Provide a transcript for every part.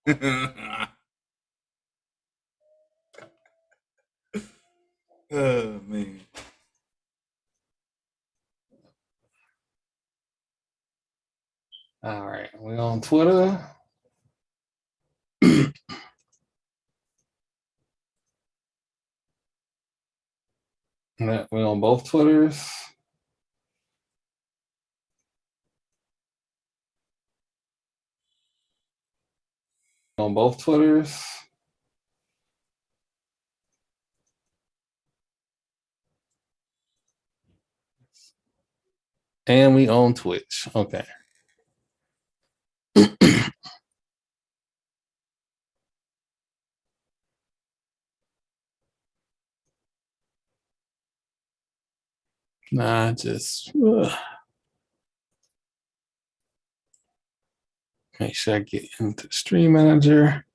Oh man. All right, we're on Twitter. We're on both Twitters. On both Twitters. And we own Twitch. Okay. Just make sure I get into Stream Manager.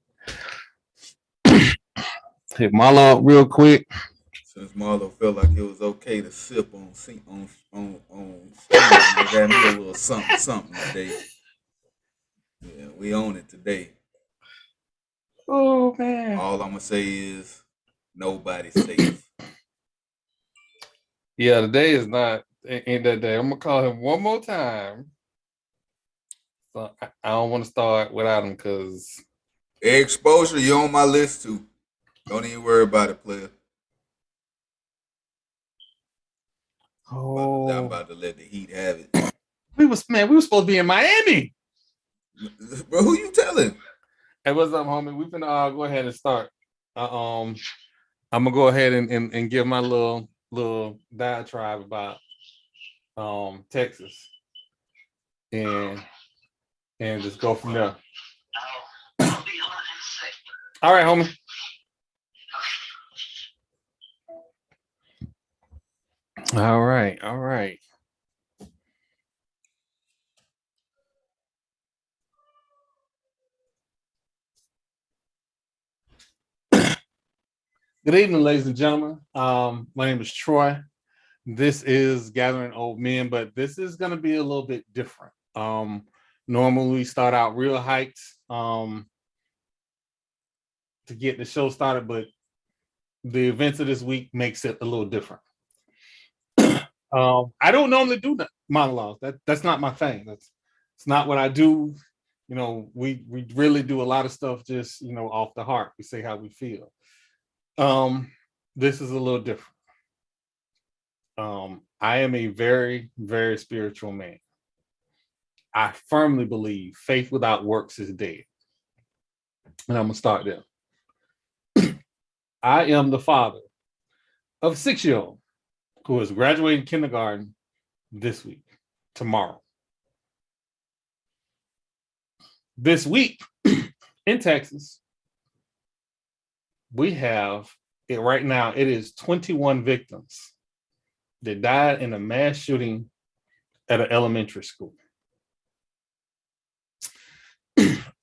Hit Marlo up real quick. Since Marlo felt like it was okay to sip on I got me a little something today. Yeah, we own it today. Oh man. All I'm gonna say is nobody's safe. Yeah, today is not ain't that day. I'm gonna call him one more time. So I don't want to start without him because Exposure, you're on my list too. Don't even worry about it, player. I'm about to let the Heat have it. We were supposed to be in Miami. Bro, who you telling? Hey, what's up, homie? We can go ahead and start. I'm gonna go ahead and give my little diatribe about Texas and just go from there. All right, homie. All right. Good evening, ladies and gentlemen. My name is Troy. This is Gathering Old Men, but this is going to be a little bit different. Normally, we start out real hyped to get the show started, but the events of this week makes it a little different. I don't normally do monologues. That's not my thing. It's not what I do. You know, we really do a lot of stuff just, off the heart. We say how we feel. This is a little different. I am a very, very spiritual man. I firmly believe faith without works is dead. And I'm going to start there. I am the father of a 6-year-old who is graduating kindergarten this week, tomorrow. This week in Texas, we have it right now. It is 21 victims that died in a mass shooting at an elementary school.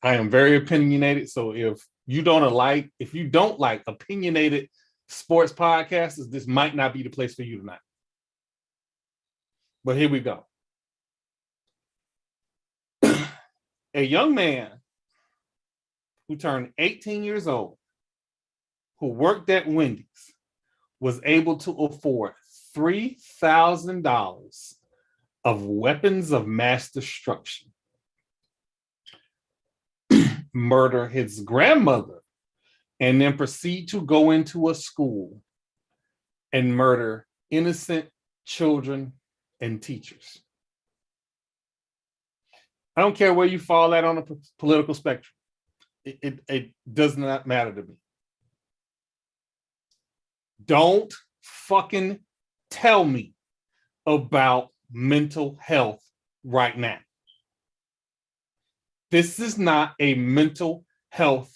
I am very opinionated. So if you don't like opinionated sports podcasters, this might not be the place for you tonight. But here we go. A young man who turned 18 years old, who worked at Wendy's, was able to afford $3,000 of weapons of mass destruction, murder his grandmother, and then proceed to go into a school and murder innocent children and teachers. I don't care where you fall at on the political spectrum. It does not matter to me. Don't fucking tell me about mental health right now. This is not a mental health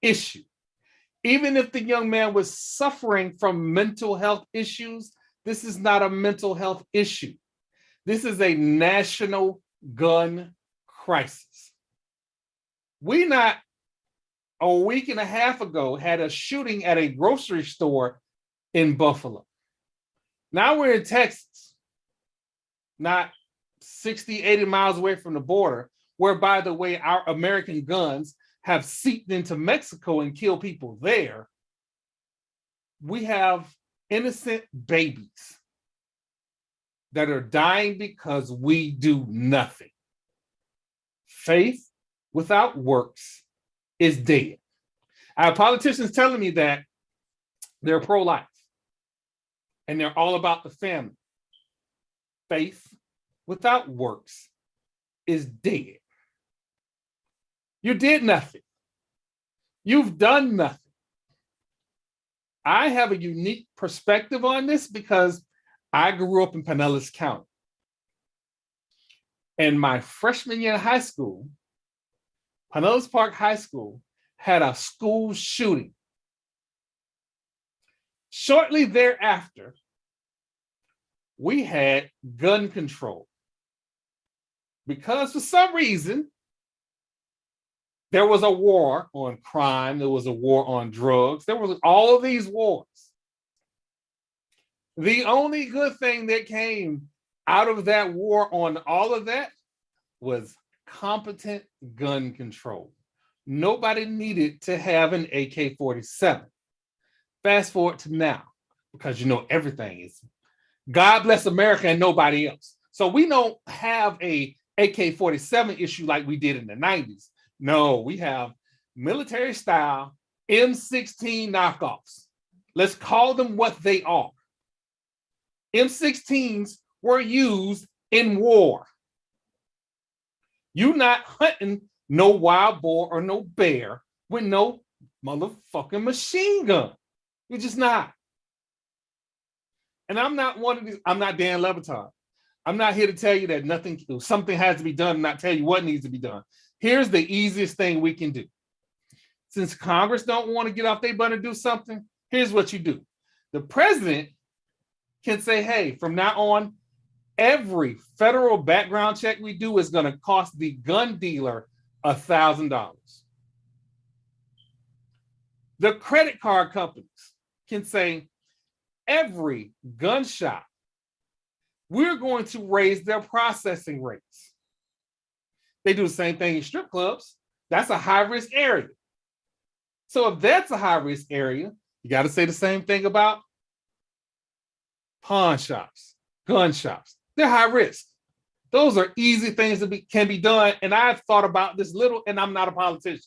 issue. Even if the young man was suffering from mental health issues, this is not a mental health issue. This is a national gun crisis. We not a week and a half ago had a shooting at a grocery store in Buffalo. Now we're in Texas, not 60, 80 miles away from the border, where, by the way, our American guns have seeped into Mexico and killed people there, we have innocent babies that are dying because we do nothing. Faith without works is dead. I have politicians telling me that they're pro-life and they're all about the family. Faith without works is dead. You did nothing. You've done nothing. I have a unique perspective on this because I grew up in Pinellas County. And my freshman year in high school, Pinellas Park High School had a school shooting. Shortly thereafter, we had gun control. Because for some reason, there was a war on crime, there was a war on drugs, there was all of these wars. The only good thing that came out of that war on all of that was competent gun control. Nobody needed to have an AK-47. Fast forward to now, because everything is God bless America and nobody else. So we don't have a AK-47 issue like we did in the 90s. No, we have military style M16 knockoffs. Let's call them what they are. M16s were used in war. You're not hunting no wild boar or no bear with no motherfucking machine gun. You're just not. And I'm not one of these, I'm not Dan Le Batard. I'm not here to tell you that something has to be done and not tell you what needs to be done. Here's the easiest thing we can do. Since Congress don't want to get off their butt and do something, here's what you do. The president can say, hey, from now on, every federal background check we do is going to cost the gun dealer $1,000. The credit card companies can say, every gun shop, we're going to raise their processing rates. They do the same thing in strip clubs. That's a high-risk area. So if that's a high-risk area, you got to say the same thing about pawn shops, gun shops. They're high risk. Those are easy things that can be done. And I've thought about this little, and I'm not a politician.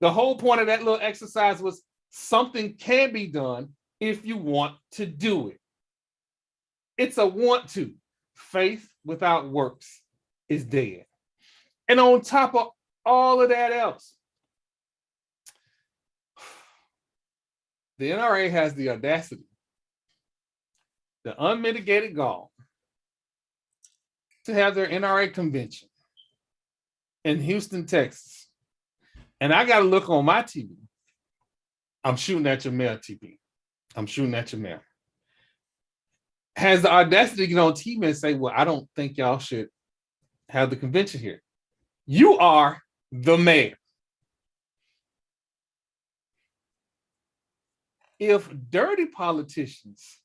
The whole point of that little exercise was something can be done if you want to do it. It's a want to. Faith without works is dead. And on top of all of that else, the NRA has the audacity, the unmitigated gall, to have their NRA convention in Houston, Texas. And I got to look on my TV. I'm shooting at your mail, TP. I'm shooting at your mail. Has the audacity to get on TV and say, well, I don't think y'all should have the convention here. You are the mayor. If dirty politicians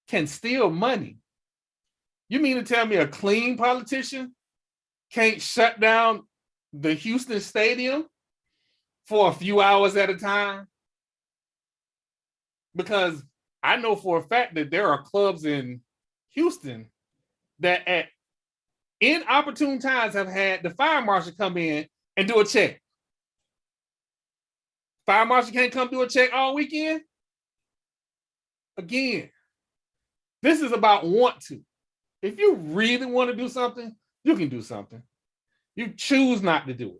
can steal money, you mean to tell me a clean politician can't shut down the Houston Stadium for a few hours at a time? Because I know for a fact that there are clubs in Houston that at inopportune times have had the fire marshal come in and do a check. Fire marshal can't come do a check all weekend? Again, this is about want to. If you really want to do something, you can do something. You choose not to do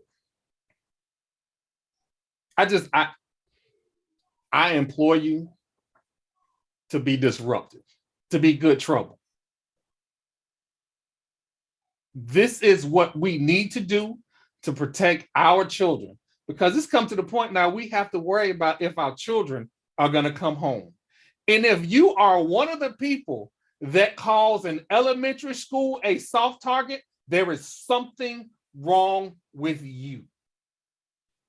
it. I implore you to be disruptive, to be good trouble. This is what we need to do to protect our children, because it's come to the point now we have to worry about if our children are going to come home. And if you are one of the people that calls an elementary school a soft target, there is something wrong with you.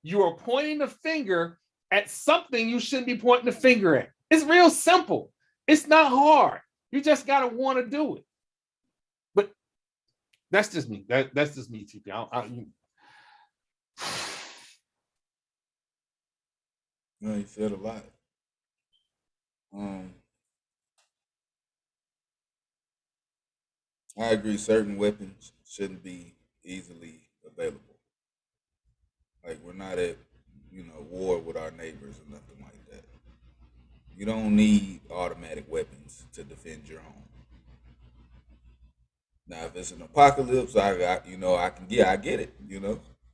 You are pointing the finger at something you shouldn't be pointing the finger at. It's real simple. It's not hard. You just got to want to do it. But that's just me. That's just me, TP. No, you said a lot. Um, I agree. Certain weapons shouldn't be easily available. Like we're not at war with our neighbors or nothing like that. You don't need automatic weapons to defend your home. Now, if it's an apocalypse, I can, yeah, I get it.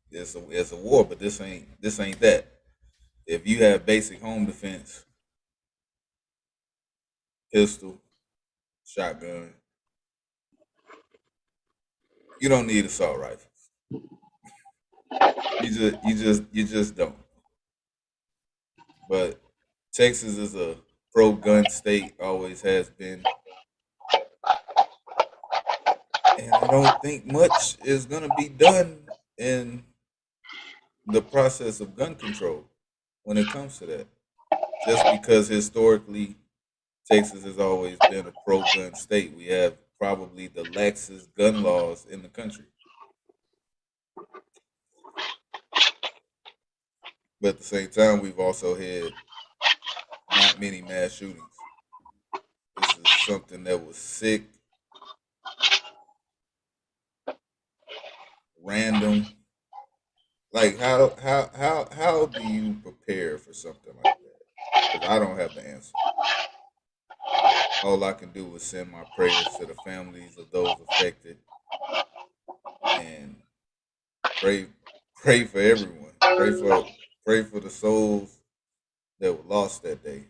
It's a war, but this ain't that. If you have basic home defense, pistol, shotgun, you don't need assault rifles. You just don't. But Texas is a pro gun state, always has been, and I don't think much is gonna be done in the process of gun control when it comes to that. Just because historically Texas has always been a pro gun state. We have probably the laxest gun laws in the country. But at the same time, we've also had not many mass shootings. This is something that was sick, random. Like how do you prepare for something like that? Because I don't have the answer. All I can do is send my prayers to the families of those affected and pray pray for everyone. Pray for the souls that were lost that day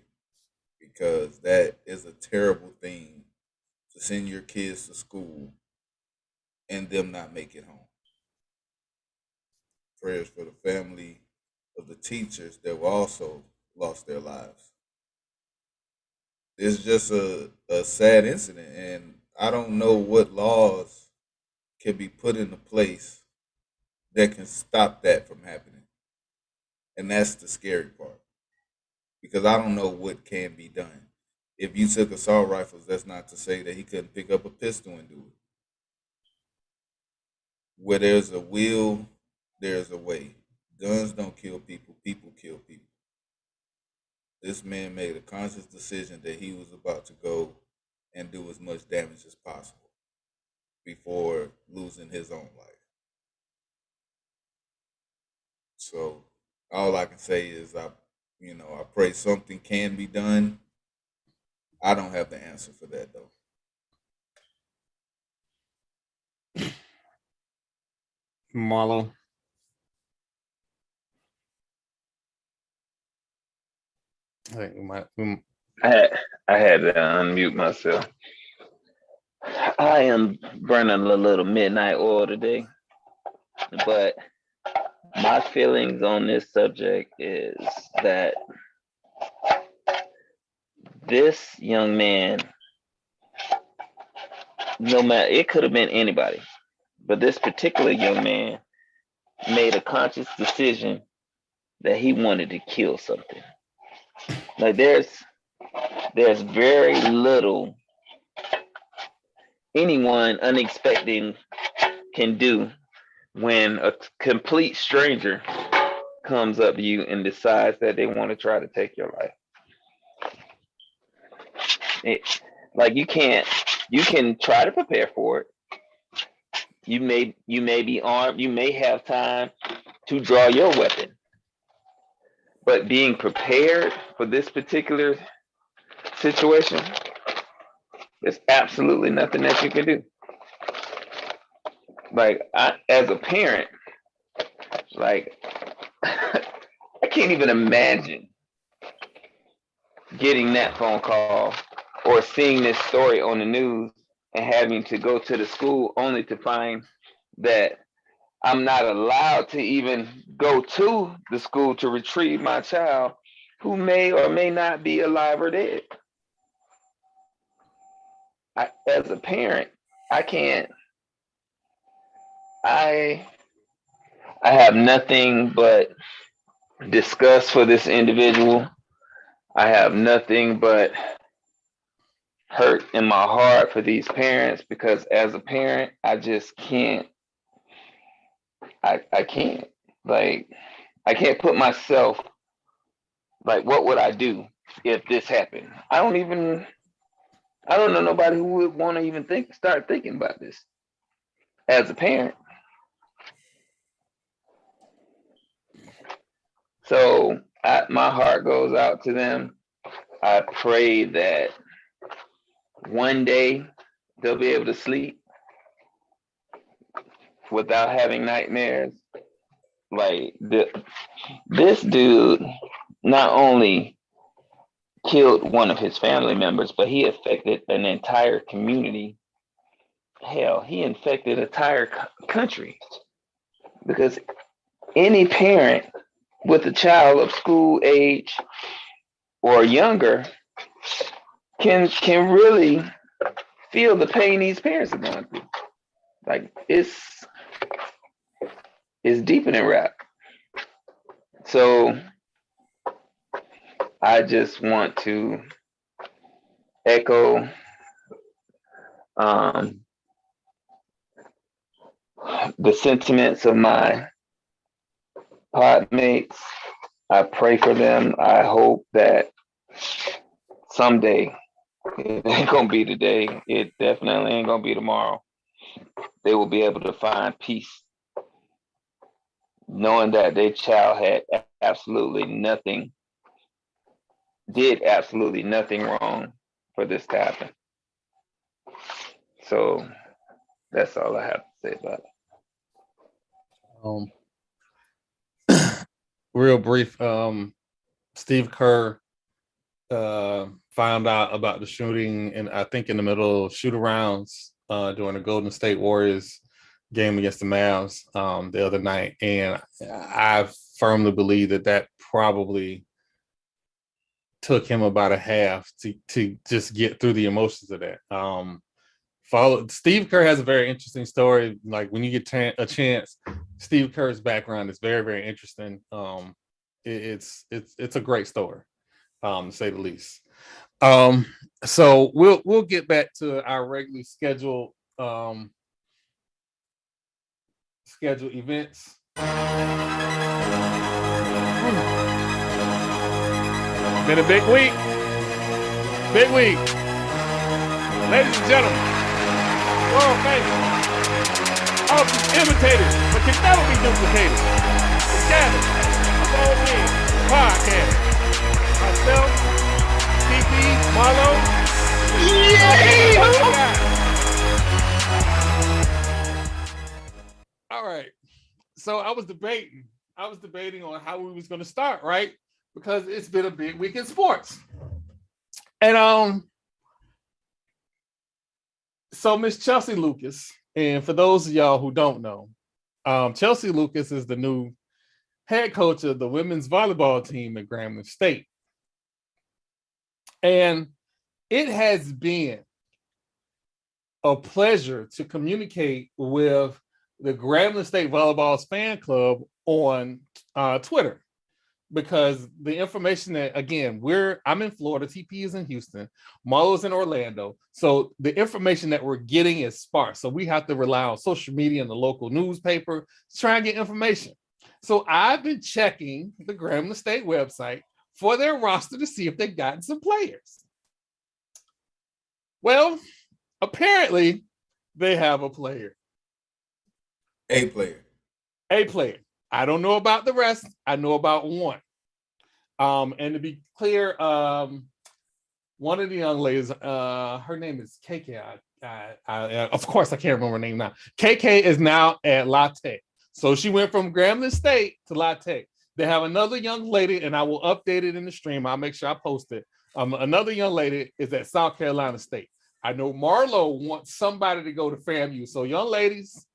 because that is a terrible thing to send your kids to school and them not make it home. Prayers for the family of the teachers that were also lost their lives. It's just a sad incident, and I don't know what laws can be put into place that can stop that from happening. And that's the scary part because I don't know what can be done. If you took assault rifles, that's not to say that he couldn't pick up a pistol and do it. Where there's a will, there's a way. Guns don't kill people, people kill people. This man made a conscious decision that he was about to go and do as much damage as possible before losing his own life. So all I can say is I pray something can be done. I don't have the answer for that though. Marlo. I think I had to unmute myself. I am burning a little midnight oil today, but my feelings on this subject is that this young man, no matter, it could have been anybody, but this particular young man made a conscious decision that he wanted to kill something. Like there's very little anyone unexpected can do when a complete stranger comes up to you and decides that they want to try to take your life. Like you can try to prepare for it. You may be armed, you may have time to draw your weapon. But being prepared for this particular situation, there's absolutely nothing that you can do. Like as a parent, like I can't even imagine getting that phone call or seeing this story on the news and having to go to the school only to find that I'm not allowed to even go to the school to retrieve my child who may or may not be alive or dead. As a parent, I can't. I I have nothing but disgust for this individual. I have nothing but hurt in my heart for these parents because as a parent, I just can't. I can't. Like I can't put myself Like, what would I do if this happened? I don't know nobody who would want to even start thinking about this as a parent. So my heart goes out to them. I pray that one day they'll be able to sleep without having nightmares. Like this dude not only killed one of his family members, but he affected an entire community. Hell, he infected an entire country, because any parent with a child of school age or younger can really feel the pain these parents are going through. Like, it's deeper than rap. So I just want to echo the sentiments of my podmates. I pray for them. I hope that someday, it ain't gonna be today, it definitely ain't gonna be tomorrow, they will be able to find peace, knowing that their child did absolutely nothing wrong for this to happen. So that's all I have to say about it. Real brief. Steve Kerr found out about the shooting, and I think in the middle of shoot-arounds during the Golden State Warriors game against the Mavs the other night, and I firmly believe that probably took him about a half to just get through the emotions of that. Steve Kerr has a very interesting story. Like, when you get a chance, Steve Kerr's background is very, very interesting. It's a great story, to say the least. So we'll get back to our regularly scheduled events. Been a big week. Ladies and gentlemen, world famous, often imitated, but can never be duplicated. Together, Old Men Podcast. Myself, TP, Marlo. Yay! All right. So I was debating on how we was going to start, right? Because it's been a big week in sports. And so Miss Chelsea Lucas, and for those of y'all who don't know, Chelsea Lucas is the new head coach of the women's volleyball team at Grambling State. And it has been a pleasure to communicate with the Grambling State Volleyball's fan club on Twitter, because the information that, again, I'm in Florida, TP is in Houston, Marlo's in Orlando. So the information that we're getting is sparse. So we have to rely on social media and the local newspaper to try and get information. So I've been checking the Grambling State website for their roster to see if they've gotten some players. Well, apparently they have a player. A player. I don't know about the rest. I know about one. And to be clear, one of the young ladies, her name is KK. Of course, I can't remember her name now. KK is now at La Tech. So she went from Grambling State to La Tech. They have another young lady, and I will update it in the stream. I'll make sure I post it. Another young lady is at South Carolina State. I know Marlo wants somebody to go to FAMU. So young ladies,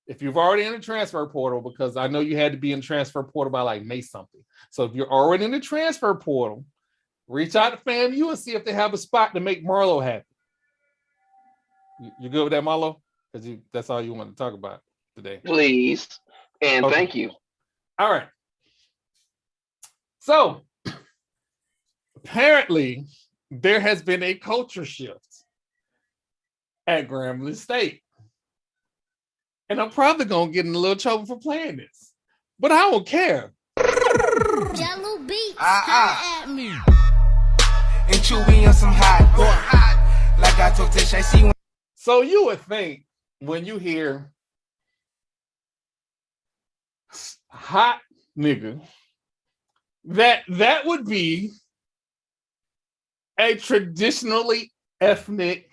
if you've already in the transfer portal, because I know you had to be in the transfer portal by like May something. So if you're already in the transfer portal, reach out to FAMU and see if they have a spot to make Marlo happy. You good with that, Marlo? Because that's all you want to talk about today. Please. And okay. Thank you. All right. So apparently there has been a culture shift at Grambling State. And I'm probably going to get in a little trouble for playing this, but I don't care. Jello beats, holla at me. And Chewy on some hot, like I told Tish, I see when. So you would think when you hear hot nigga, that would be a traditionally ethnic,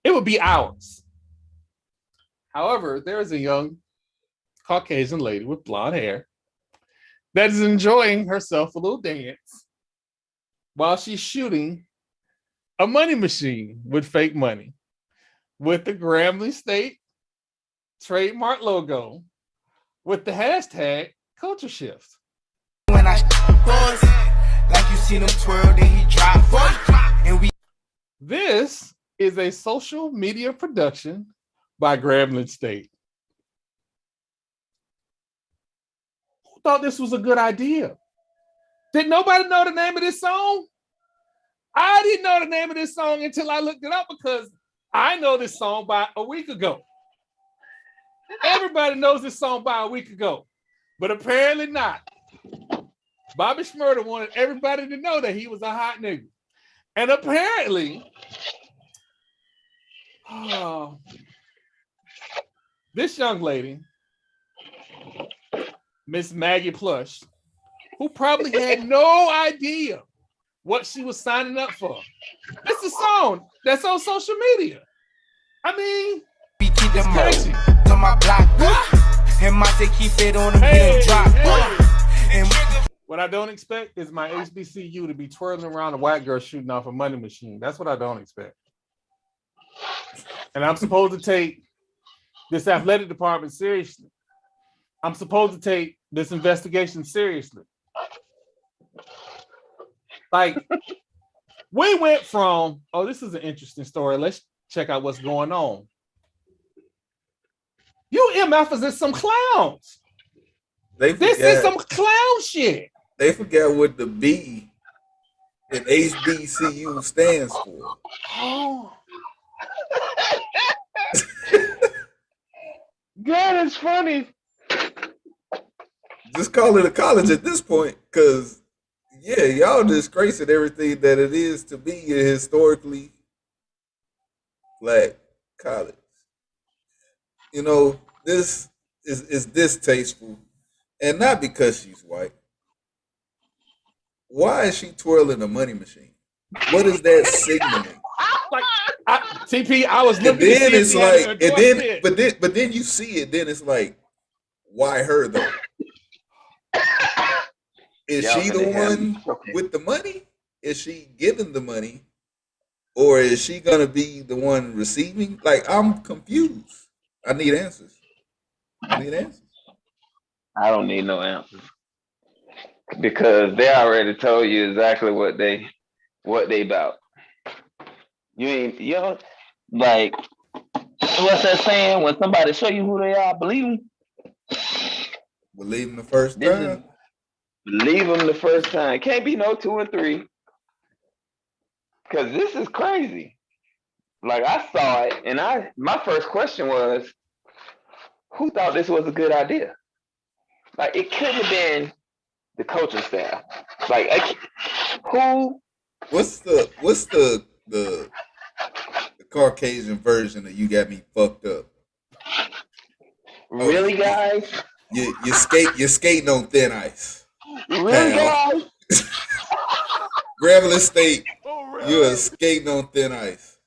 it would be ours. However, there is a young Caucasian lady with blonde hair that is enjoying herself a little dance while she's shooting a money machine with fake money with the Grambling State trademark logo with the hashtag culture shift. When I pause, like you seen him twirl, then he drop. And we. This is a social media production by Grambling State. Who thought this was a good idea? Did nobody know the name of this song? I didn't know the name of this song until I looked it up because I know this song by a week ago. Everybody knows this song by a week ago, but apparently not. Bobby Shmurda wanted everybody to know that he was a hot nigga. And apparently, this young lady, Miss Maggie Plush, who probably had no idea what she was signing up for. It's a song that's on social media. I mean, We keep them catchy. on my block. And my say keep it on him, Hey, get him drop. hey. And What I don't expect is my HBCU to be twirling around a white girl shooting off a money machine. That's what I don't expect. And I'm supposed to take this athletic department seriously. I'm supposed to take this investigation seriously. Like, we went from, oh, this is an interesting story. Let's check out what's going on. You MFers is some clowns. They This forgot, is some clown shit. they forgot what the B in HBCU stands for. Oh, God, it's funny. Just call it a college at this point, because yeah, y'all disgracing everything that it is to be a historically black college. You know, this is distasteful, and not because she's white. Why is she twirling a money machine? What is that signaling? like TP, I was And looking to then see if it's he had like, to and endorse then it. but then you see it. Then it's like, why her though? Is Y'all she the finna have me one cooking. with the money? Is she giving the money, or is she gonna be the one receiving? Like, I'm confused. I need answers. I need answers. I don't need no answers because they already told you exactly what they about. You ain't like what's that saying? When somebody show you who they are, believe them. Believe him the first This is time. believe them the first time. Can't be no 2 and 3 because this is crazy. Like I saw it, and my first question was, who thought this was a good idea? Like it couldn't have been the coaching staff. Like who? What's the Caucasian version of "You Got Me Fucked Up"? Really, guys? You're skating on thin ice. Really, Pal. guys? Grambling State, you're skating on thin ice.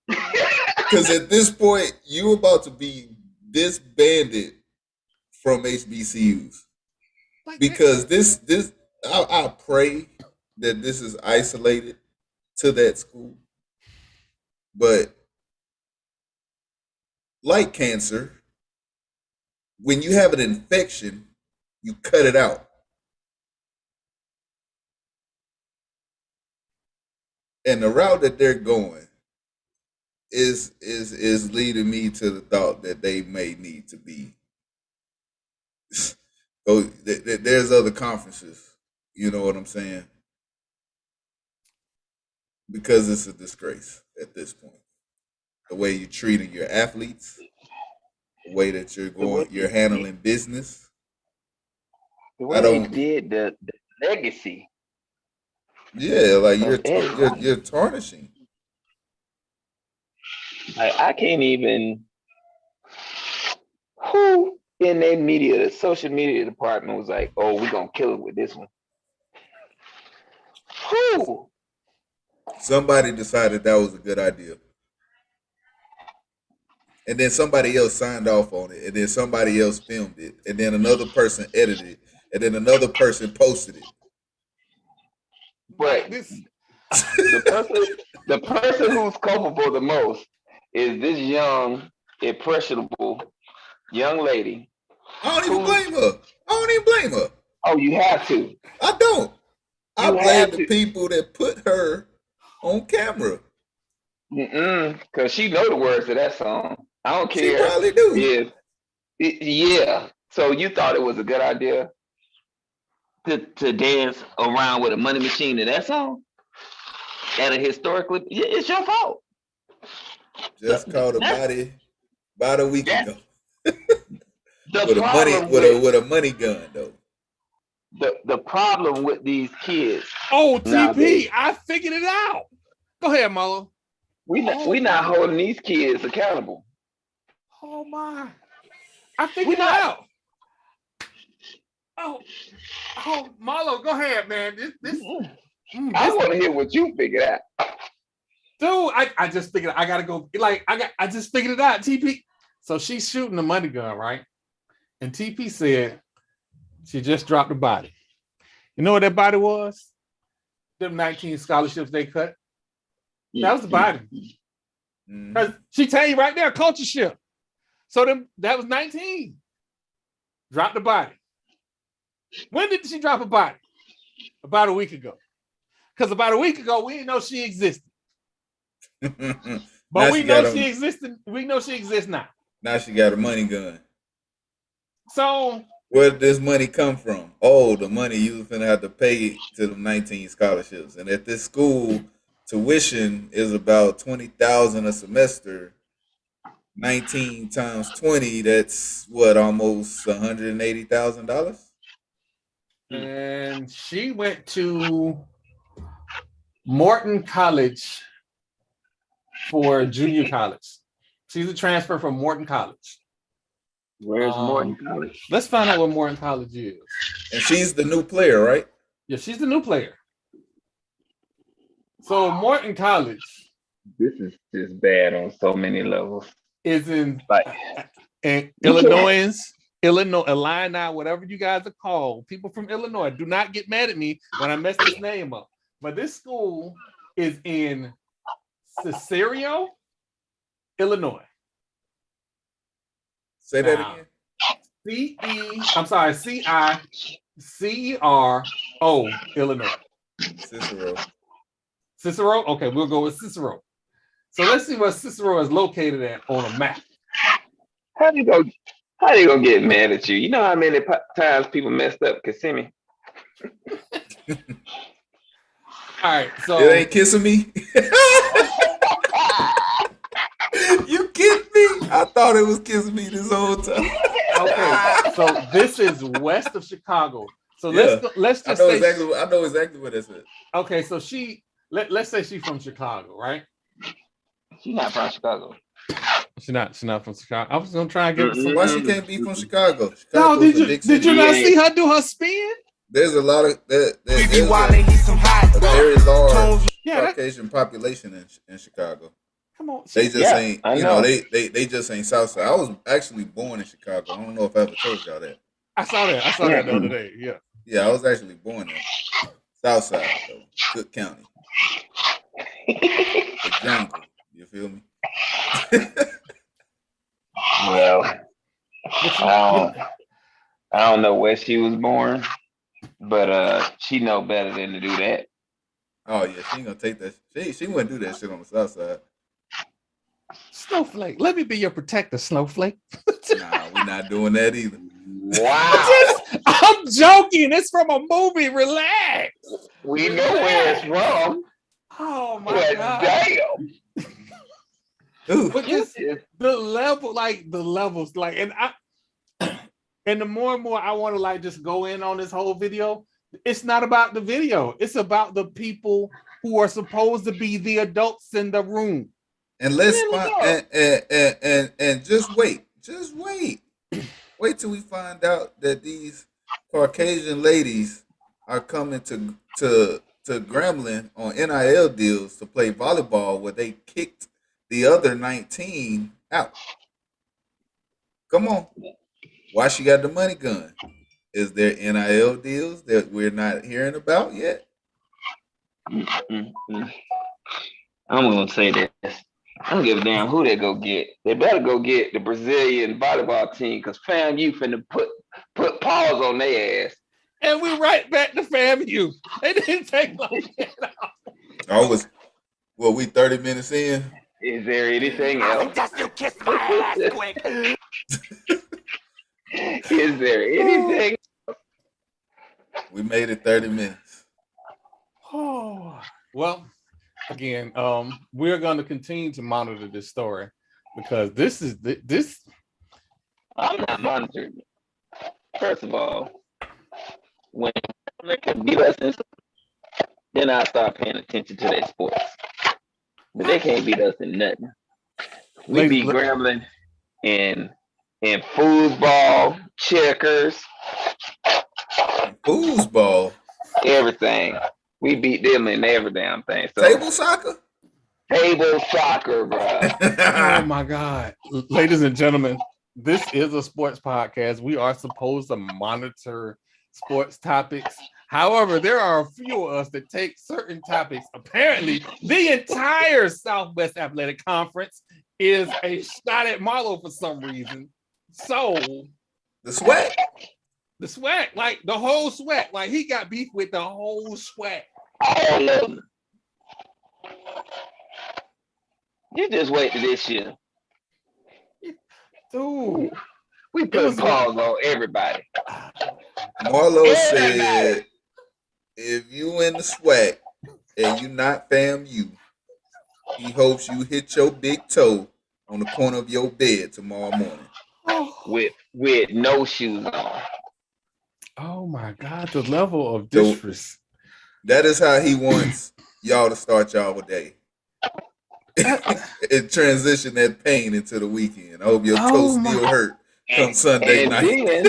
Because at this point, you're about to be disbanded from HBCUs. Because I pray that this is isolated to that school. But like cancer, when you have an infection, you cut it out. And the route that they're going is leading me to the thought that they may need to be. So there's other conferences, you know what I'm saying? Because it's a disgrace at this point. The way you're treating your athletes, the way that you're handling business. The I way they don't. did legacy. Yeah, like Of you're tarnishing. Like I can't even. Who in their media, the social media department was like, "Oh, we're gonna kill it with this one." Who? Somebody decided that was a good idea. And then somebody else signed off on it, and then somebody else filmed it, and then another person edited it, and then another person posted it. But the person who's culpable the most is this young, impressionable young lady. I don't even blame her. I don't even blame her. Oh, you have to. I don't. I You blame have the to. people that put her on camera. Because she know the words to that song. I don't She care. probably do. Yeah. So you thought it was a good idea to dance around with a money machine to that song? At a historically, it's your fault. Just caught a body about a week ago. The with a money gun though. The problem with these kids. Oh, nowadays, TP, I figured it out. Go ahead, Marlo. we not holding these kids accountable. Oh my! I figured it out. Oh, Marlo, go ahead, man. I want to hear what you figured out. Dude, I just figured I gotta go. I just figured it out. TP. So she's shooting the money gun, right? And TP said she just dropped the body. You know what that body was? Them 19 scholarships they cut. That was the body. She tell you right there, culture shift. So that was 19. Drop the body. When did she drop a body? About a week ago. Because about a week ago, we didn't know she existed. But we know she existed. We know she exists now. Now she got a money gun. So where did this money come from? Oh, the money you was gonna have to pay to the 19 scholarships. And at this school, tuition is about $20,000 a semester. 19 times 20, that's what, almost $180,000? And she went to Morton College for junior college. She's a transfer from Morton College. Where's Morton College? Let's find out what Morton College is. And she's the new player, right? Yeah, she's the new player. So Morton College. This is just bad on so many levels. Is in and Illinois, Illini, whatever you guys are called. People from Illinois, do not get mad at me when I mess this name up. But this school is in Cicero, Illinois. Say that again. CICERO, Illinois. Cicero? Okay, we'll go with Cicero. So let's see where Cicero is located at on a map. How do you gonna get mad at you? You know how many times people messed up Kissimmee? All right, so it ain't kissing me. You kidding me? I thought it was kissing me this whole time. Okay, so this is west of Chicago. So let's just say I know exactly what this is. Okay, so let's say she's from Chicago, right? She's not from Chicago. She's not from Chicago. I was gonna try and get why she can't be from Chicago? No, did you not see her do her spin? There's a lot of there's a very large Caucasian population in Chicago. Come on, they just ain't. You know, they just ain't Southside. I was actually born in Chicago. I don't know if I ever told y'all that. I saw that the other day. Yeah. Yeah, I was actually born in Southside though, Cook County, the jungle. You feel me? Well, I don't know where she was born, but she know better than to do that. Oh yeah, she ain't gonna take that. She wouldn't do that shit on the South Side. Snowflake, let me be your protector, Snowflake. Nah, we're not doing that either. Wow. I'm joking. It's from a movie. Relax. We know where it's from. Oh my God. Damn. But just the levels, like, and the more and more I want to like just go in on this whole video It's not about the video. It's about the people who are supposed to be the adults in the room. And let's find and just wait. Just wait. Wait till we find out that these Caucasian ladies are coming to Gremlin on NIL deals to play volleyball where they kicked the other 19 out. Come on. Why she got the money gun? Is there NIL deals that we're not hearing about yet? I'm gonna say this. I don't give a damn who they go get. They better go get the Brazilian volleyball team because FAMU finna put paws on their ass. And we right back to FAMU. It didn't take long. We 30 minutes in. Is there anything else? Just you kiss my ass quick. Is there anything? We made it 30 minutes. Oh, well, again, we're going to continue to monitor this story because this. I'm not monitoring it. First of all, when they can beat us, then I start paying attention to their sports. But they can't beat us in nothing. We beat Gremlin in foosball, checkers, foosball, everything. We beat them in every damn thing. So, table soccer, bro. Oh my God, ladies and gentlemen, this is a sports podcast. We are supposed to monitor sports topics. However, there are a few of us that take certain topics. Apparently, the entire Southwest Athletic Conference is a shot at Marlo for some reason. So the sweat, like the whole sweat, like he got beef with the whole sweat. All of them. You just wait to this year. Dude, we put paws on everybody. Marlo said, if you in the SWAC and you not FAMU, he hopes you hit your big toe on the corner of your bed tomorrow morning. With no shoes on. Oh my God, the level of disrespect. That is how he wants y'all to start y'all day. And transition that pain into the weekend. I hope your toe still hurt come Sunday night.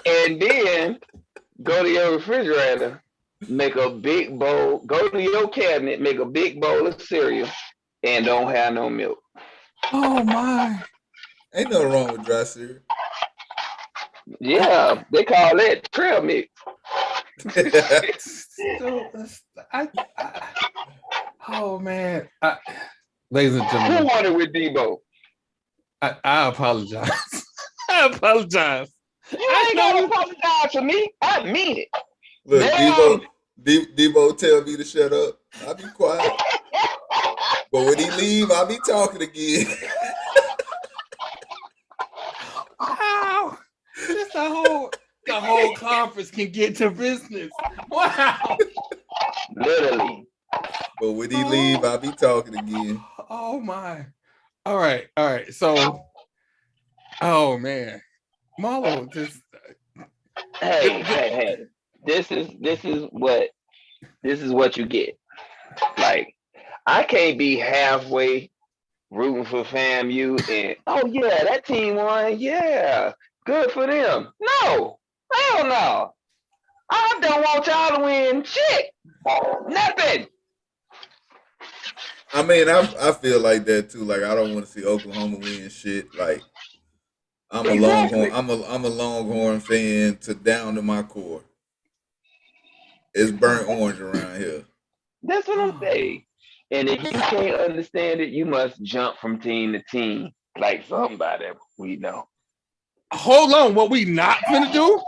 And then go to your refrigerator, make a big bowl, go to your cabinet, make a big bowl of cereal, and don't have no milk. Oh my. Ain't nothing wrong with dry cereal. Yeah, they call that trail mix. Oh man. Ladies and gentlemen. Who won it with Debo? I apologize. I apologize. You ain't gonna apologize to me. I mean it. Look, Debo tell me to shut up. I'll be quiet. But when he leave, I'll be talking again. Wow. Just the whole conference can get to business. Wow. Literally. But when he leave, I'll be talking again. Oh my. All right. So, oh man. Marlo, just hey. This is what you get. Like, I can't be halfway rooting for FAMU and oh yeah, that team won. Yeah, good for them. No, hell no. I don't want y'all to win shit. Nothing. I mean, I feel like that too. Like, I don't want to see Oklahoma win shit. Like, I'm a Longhorn. I'm a Longhorn fan to down to my core. It's burnt orange around here. That's what I'm saying. And if you can't understand it, you must jump from team to team like somebody we know. Hold on, what we not gonna do?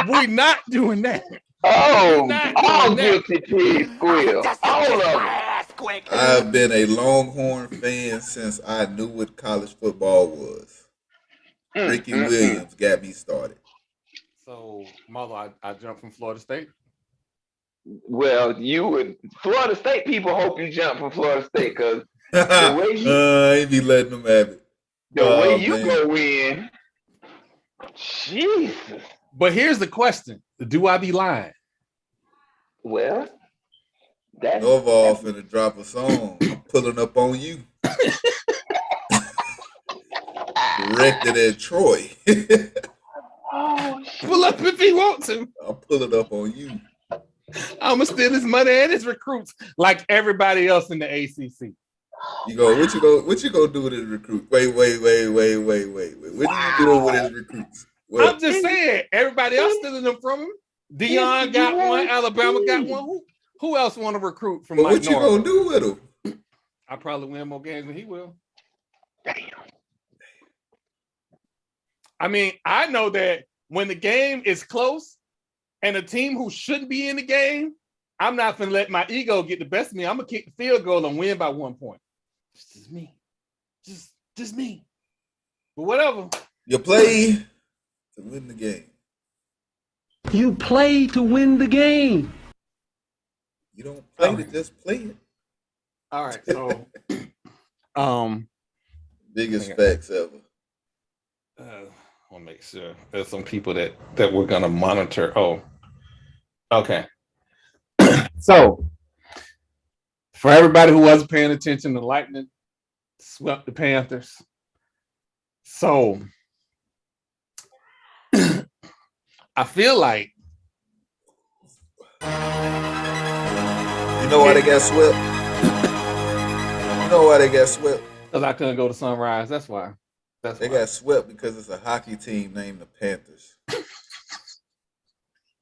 We not doing that. Oh, all guilty pigs squeal. All of them. I've been a Longhorn fan since I knew what college football was. Ricky Williams got me started. So, Marlo, I jumped from Florida State. Well, Florida State people hope you jump from Florida State because the way you I be letting them have it. The way you go in, Jesus. But here's the question: do I be lying? Well, that's Norval finna drop a song. I'm pulling up on you. Directed at Troy. Pull up if he wants to. I'll pull it up on you. I'm gonna steal his money and his recruits like everybody else in the ACC. You go. What you gonna do with his recruits? Wait. What are you doing with his recruits? What? I'm just saying, everybody else stealing them from him. Dion got one. Alabama got one. Who else want to recruit from? What you gonna do with him? I probably win more games than he will. damn. I mean, I know that when the game is close and a team who shouldn't be in the game, I'm not gonna let my ego get the best of me. I'm gonna kick the field goal and win by 1 point. Just me. Just me. But whatever. You play to win the game. You play to win the game. You don't play to just play it. All right. So Biggest facts ever. I want to make sure there's some people that we're gonna monitor. Oh, okay. So for everybody who wasn't paying attention, the Lightning swept the Panthers. So I feel like You know why they got swept? You know why they got swept? because I couldn't go to Sunrise. That's why. They got swept because it's a hockey team named the Panthers.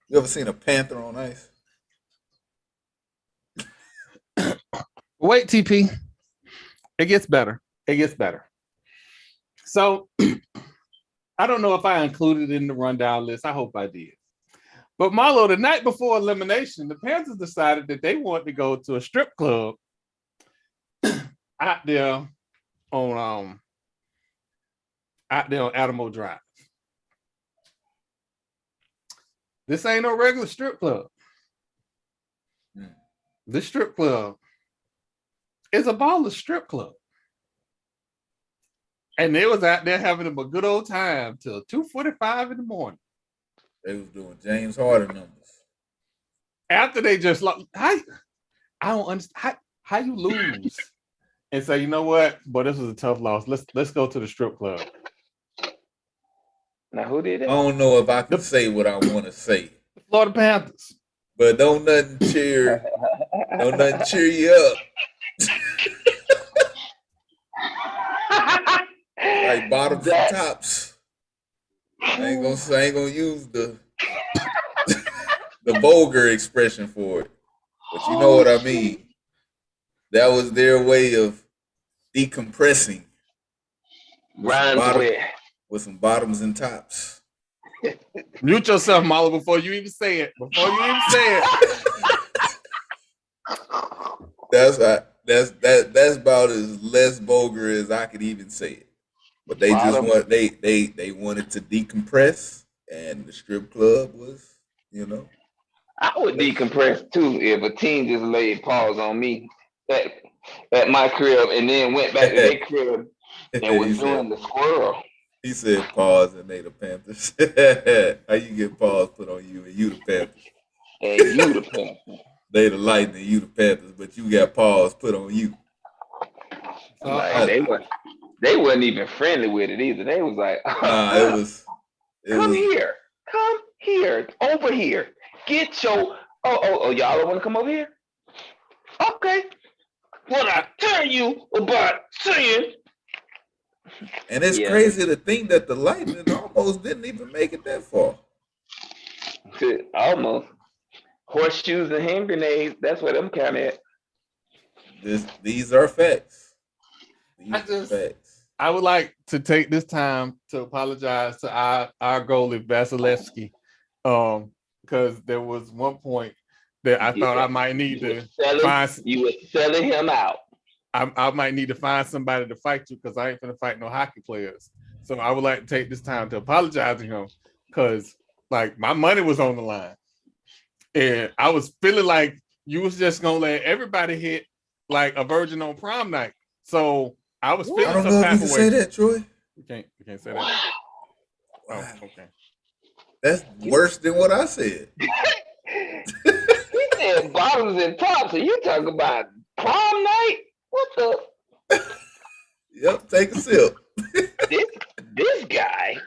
You ever seen a panther on ice? Wait, TP. It gets better. It gets better. So I don't know if I included it in the rundown list. I hope I did. But Marlo, the night before elimination, the Panthers decided that they wanted to go to a strip club out there on Adamo Drive. This ain't no regular strip club. This strip club is a baller strip club. And they was out there having a good old time till 2:45 in the morning. They was doing James Harden numbers. After they just like, I don't understand how you lose and say, you know what? But this was a tough loss. Let's go to the strip club. Now who did I it? don't know if I can say what I want to say, The Florida Panthers. but don't nothing cheer you up. Like bottoms and tops. I ain't gonna use the vulgar expression for it, but you know what I mean. That was their way of decompressing with some bottoms and tops. Mute yourself, Marlo, before you even say it. That's about as less vulgar as I could even say it. But they just they wanted to decompress, and the strip club was, I would decompress too if a team just laid paws on me at my crib and then went back to their crib and was doing the squirrel. He said pause and they the Panthers. How you get paws put on you and you the Panthers? And you the Panthers. They the Lightning, you the Panthers, but you got paws put on you. They wasn't even friendly with it either. They was like, come here, over here. Get your y'all don't want to come over here? Okay. When I tell you about saying. And it's crazy to think that the Lightning almost didn't even make it that far. Almost. Horseshoes and hand grenades, that's what I'm kind of at. These are facts. I would like to take this time to apologize to our goalie Vasilevsky, because there was one point that I thought I might need to find. You were selling him out. I might need to find somebody to fight you because I ain't gonna fight no hockey players. So I would like to take this time to apologize to him because like my money was on the line, and I was feeling like you was just gonna let everybody hit like a virgin on prom night. So I was feeling. I don't know if you can say that, Troy. You can't say that. Wow. Oh, okay. That's worse than what I said. He said said bottoms and tops, and you talk about prom night? What the? Yep, take a sip. This guy,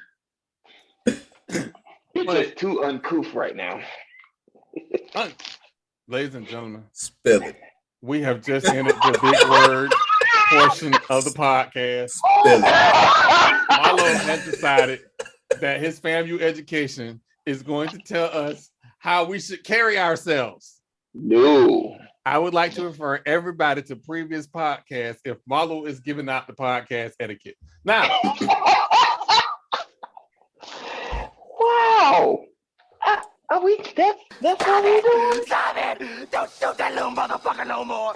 he's just too uncouth right now. Ladies and gentlemen, Spell it. we have just entered the big word portion of the podcast. Spell it. Marlo has decided that his FAMU education is going to tell us how we should carry ourselves. No. I would like to refer everybody to previous podcasts if Marlo is giving out the podcast etiquette. Now, wow. Are we? That's what we doing? Stop it! Don't shoot that little motherfucker no more.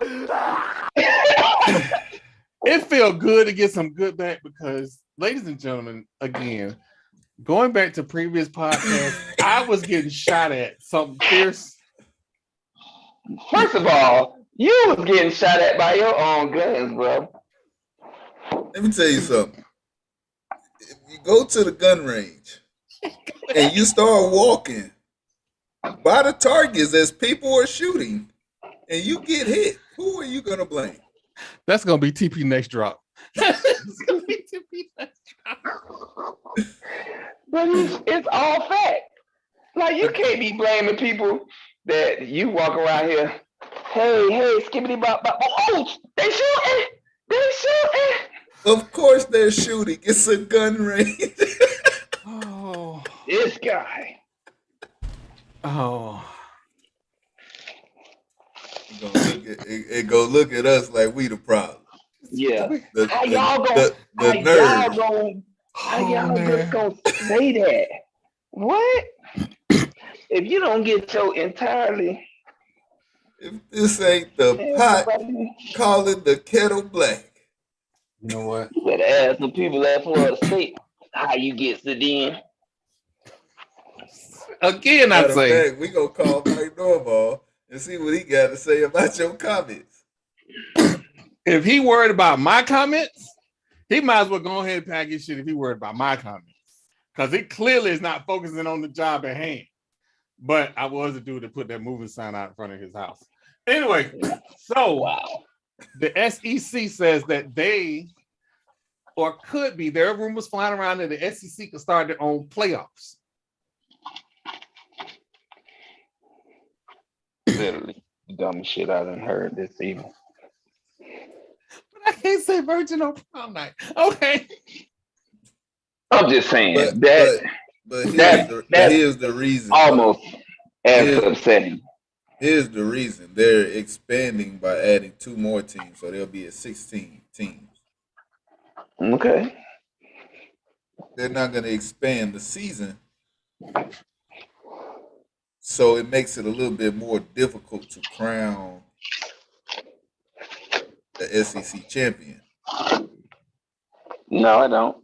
it feels good to get some good back because, ladies and gentlemen, again, going back to previous podcasts, I was getting shot at something fierce. First of all, you was getting shot at by your own guns, bro. Let me tell you something. If you go to the gun range and you start walking by the targets as people are shooting and you get hit, who are you going to blame? That's going to be TP next drop. It's going to be TP next drop. But it's all fact. Like, you can't be blaming people that you walk around here. Hey, skibbity bop bop. Oh, they shooting. Of course they're shooting. It's a gun range. Oh. This guy. Oh. Go look at us like we the problem. Yeah. How y'all just gonna say that? What? If you don't get so entirely. If this ain't the pot, call it the kettle black. You know what? You better ask the people at Florida State how you get to in. Again, I say we gonna call Mike Normal and see what he got to say about your comments. if he worried about my comments, he might as well go ahead and pack his shit if he worried about my comments. Because it clearly is not focusing on the job at hand. But I was the dude that put that moving sign out in front of his house. Anyway, so wow. The SEC says that they, or could be, there are rumors flying around that the SEC could start their own playoffs. Literally, the dumbest shit I done heard this evening. But I can't say Virgin on prom night. Okay. I'm just saying but here's the reason. Almost as upsetting. Here's the reason. They're expanding by adding 2 more teams, so they'll be at 16 teams. Okay. They're not going to expand the season, so it makes it a little bit more difficult to crown the SEC champion. No, I don't.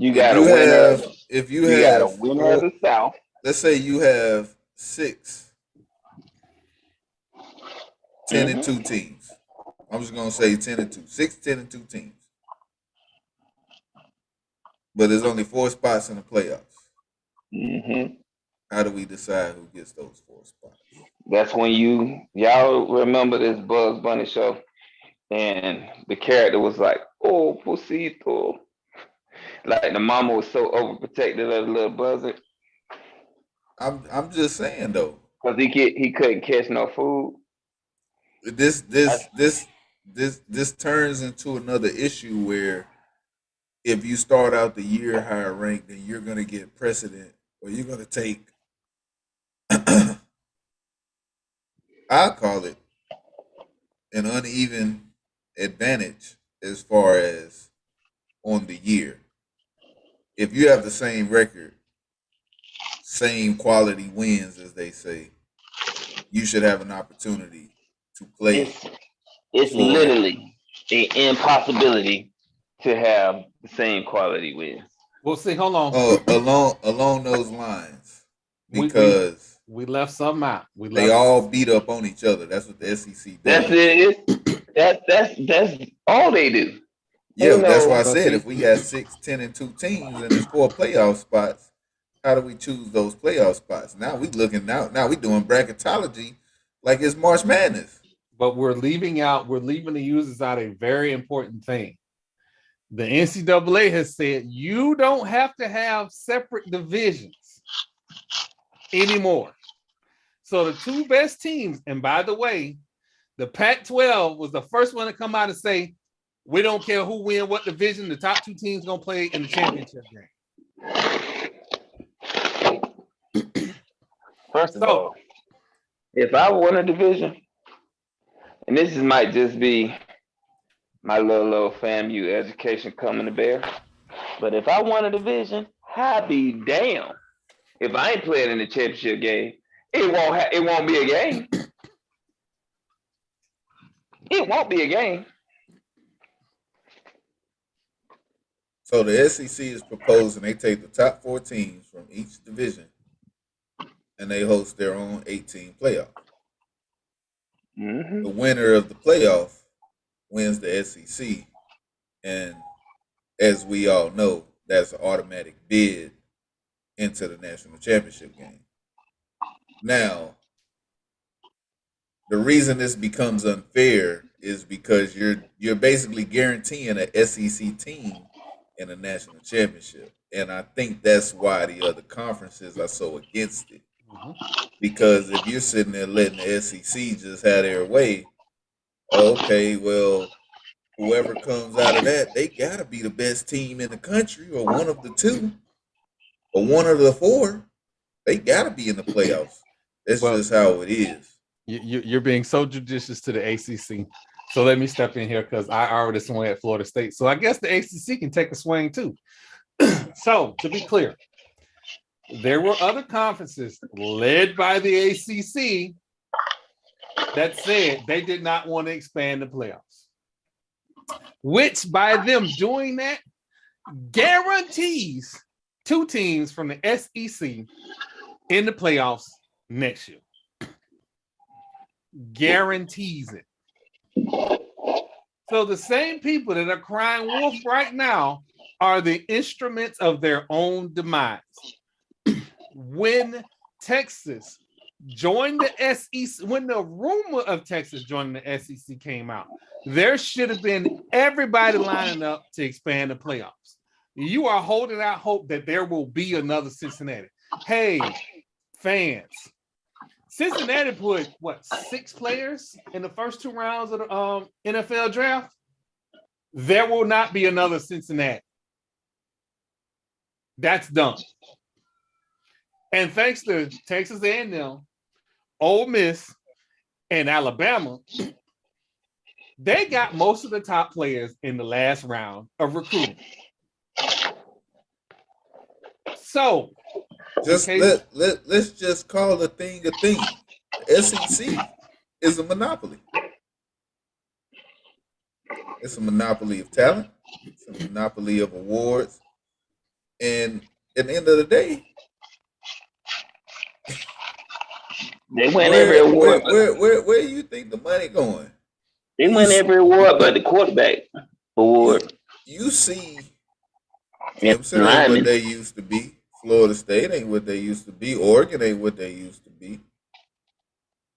You got a winner. If you have a winner of the South. Let's say you have 6 10-2 teams. I'm just gonna say 10-2. 6 10-2 teams. But there's only 4 spots in the playoffs. Mm-hmm. How do we decide who gets those 4 spots? That's when y'all remember this Bugs Bunny show, and the character was like, "Oh, Pusito." Like the mama was so overprotective of the little buzzard. I'm just saying though, because he couldn't catch no food. This turns into another issue where if you start out the year higher ranked, then you're gonna get precedent, or you're gonna take. I call it an uneven advantage as far as on the year. If you have the same record, same quality wins, as they say, you should have an opportunity to play. It's literally an impossibility to have the same quality wins. We'll see. Hold on. Along those lines, because we left something out. They all beat up on each other. That's what the SEC does. That's it. That's all they do. Yeah, that's why I said if we got 6 10-2 teams and there's 4 playoff spots, how do we choose those playoff spots? Now we looking now we doing bracketology like it's March Madness. But we're leaving the users out a very important thing. The NCAA has said you don't have to have separate divisions anymore. So the two best teams, and by the way, the Pac-12 was the first one to come out and say, we don't care who win what division, the top two teams going to play in the championship game. First of all, if I won a division, and this might just be my little FAMU education coming to bear, but if I won a division, I'd be damn if I ain't playing in the championship game. It won't be a game. It won't be a game. So the SEC is proposing they take the top 4 teams from each division and they host their own 8-team playoff. Mm-hmm. The winner of the playoff wins the SEC, and as we all know, that's an automatic bid into the national championship game. Now, the reason this becomes unfair is because you're basically guaranteeing an SEC team in a national championship, and I think that's why the other conferences are so against it. Because if you're sitting there letting the SEC just have their way, okay, well, whoever comes out of that, they gotta be the best team in the country, or one of the two, or one of the 4. They gotta be in the playoffs. That's just how it is. You're being so judicious to the ACC. So let me step in here because I already swung at Florida State. So I guess the ACC can take a swing too. So to be clear, there were other conferences led by the ACC that said they did not want to expand the playoffs, which by them doing that guarantees 2 teams from the SEC in the playoffs next year. Guarantees it. So the same people that are crying wolf right now are the instruments of their own demise. When Texas joined the SEC, when the rumor of Texas joining the SEC came out, there should have been everybody lining up to expand the playoffs. You are holding out hope that there will be another Cincinnati. Hey, fans, Cincinnati put, 6 players in the first 2 rounds of the NFL draft? There will not be another Cincinnati. That's done. And thanks to Texas A&M, Ole Miss, and Alabama, they got most of the top players in the last round of recruiting. So, let's just call a thing a thing. The SEC is a monopoly. It's a monopoly of talent. It's a monopoly of awards. And at the end of the day, they win every award. Where do you think the money going? They win every award but the quarterback award. You see, Clemson ain't what they used to be. Florida State ain't what they used to be. Oregon ain't what they used to be.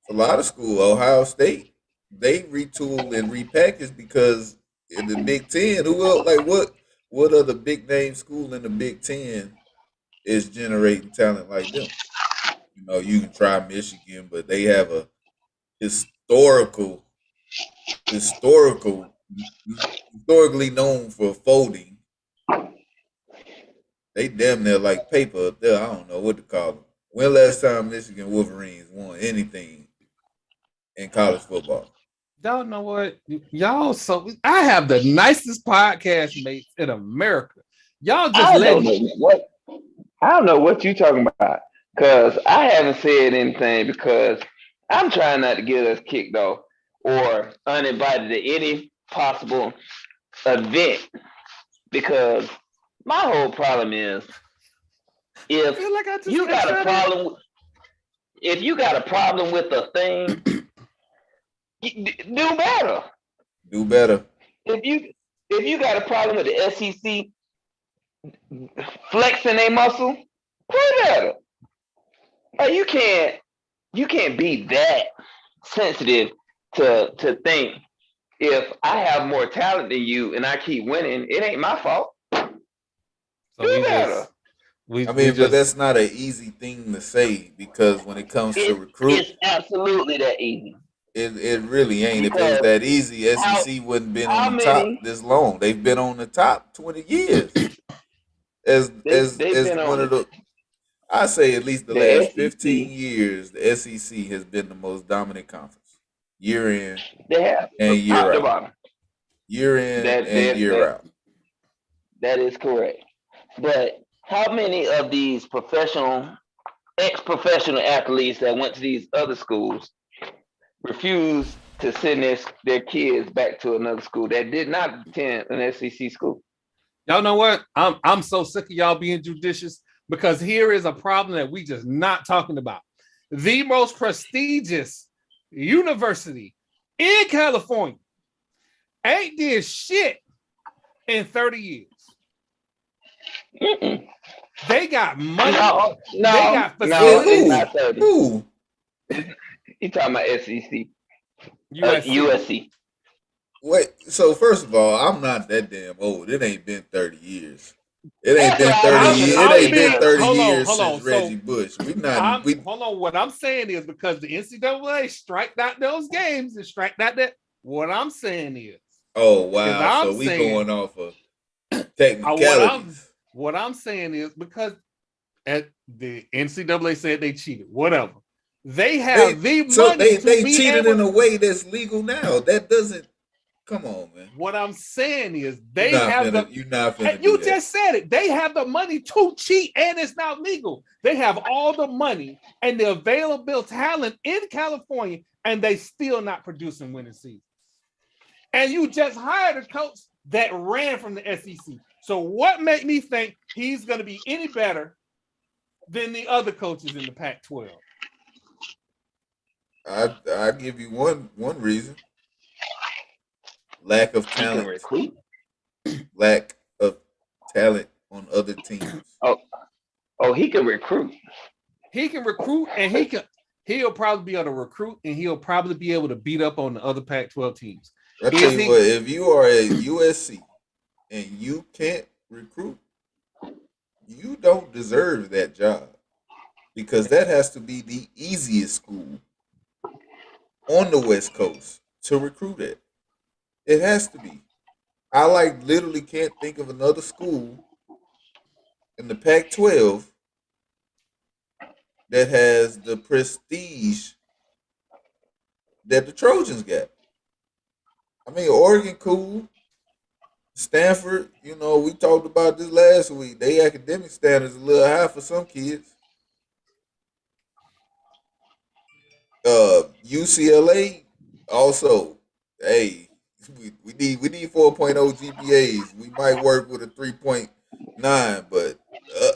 A lot of schools, Ohio State, they retool and repackage because in the Big Ten, what other big name school in the Big Ten is generating talent like them? You know, you can try Michigan, but they have a historically known for folding. They damn near like paper up there. I don't know what to call them. When last time Michigan Wolverines won anything in college football? Y'all know what? Y'all, so I have the nicest podcast mates in America. Y'all just let me. I don't know what you're talking about because I haven't said anything because I'm trying not to get us kicked off or uninvited to any possible event because my whole problem is if you got a problem with a thing, do better. Do better. If you got a problem with the SEC flexing a muscle Way better. Like you can't be that sensitive to think if I have more talent than you and I keep winning, it ain't my fault. So Do better. But that's not an easy thing to say because when it comes to recruit, It's absolutely that easy. it really ain't. If it was Because that easy, SEC wouldn't been on the top this long. They've been on the top 20 years. As They've been one on of the, I say at least the the last SEC. 15 years, the SEC has been the most dominant conference, year in They have and from year top to out, bottom. year in and year out. That is correct. But how many of these ex-professional athletes that went to these other schools refused to send their kids back to another school that did not attend an SEC school? Y'all know what? I'm so sick of y'all being judicious because here is a problem that we just not talking about. The most prestigious university in California ain't did shit in 30 years. Mm-mm. They got money. No, they got facilities. facilities. Not 30. Who? You talking about SEC? USC. USC. Wait, so first of all, I'm not that damn old. It ain't been 30 years. It ain't been 30 years. It ain't been 30 years since Reggie Bush. Hold on. What I'm saying is because the NCAA striked out those games and striked out that. What I'm saying is. Oh wow! So we going off of technicalities. What I'm saying is because at the NCAA said they cheated. Whatever. They have the money. So they cheated in a way that's legal now. That doesn't. Come on, man. What I'm saying is they have the. You're not finna You just said it. They have the money to cheat, and it's not legal. They have all the money and the available talent in California, and they still not producing winning seasons. And you just hired a coach that ran from the SEC. So what made me think he's going to be any better than the other coaches in the Pac-12? I give you one reason. Lack of talent. Lack of talent on other teams. Oh, he can recruit. He can recruit, and he'll probably be able to recruit, and he'll probably be able to beat up on the other Pac-12 teams. I tell you what, if you are at USC and you can't recruit, you don't deserve that job because that has to be the easiest school on the West Coast to recruit at. It has to be. I literally can't think of another school in the Pac-12 that has the prestige that the Trojans got. I mean, Oregon, cool. Stanford, we talked about this last week. Their academic standards a little high for some kids. UCLA, also, hey, we need 4.0 GPAs. We might work with a 3.9, but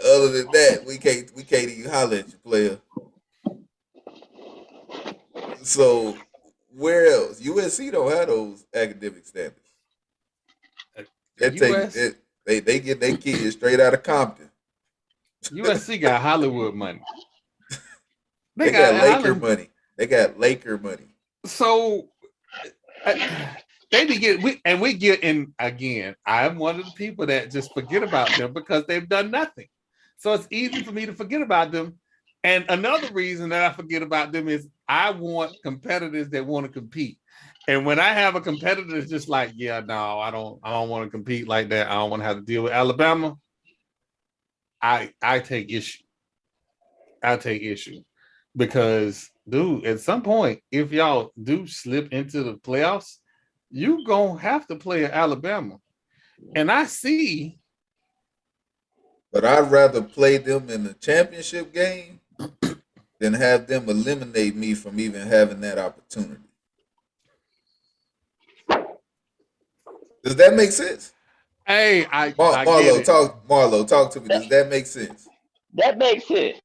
other than that, we can't even holler at you, player. So where else? USC don't have those academic standards. They get their kids straight out of Compton. USC got Hollywood money. They got Laker money. They got Laker money. So they we get in again. I'm one of the people that just forget about them because they've done nothing. So it's easy for me to forget about them. And another reason that I forget about them is I want competitors that want to compete. And when I have a competitor that's just like, yeah, no, I don't want to compete like that. I don't want to have to deal with Alabama. I take issue. I take issue because, dude, at some point, if y'all do slip into the playoffs, you gonna have to play at Alabama. And I see. But I'd rather play them in the championship game than have them eliminate me from even having that opportunity. Does that make sense? Hey, Marlo, talk to me. Does that make sense? That makes sense.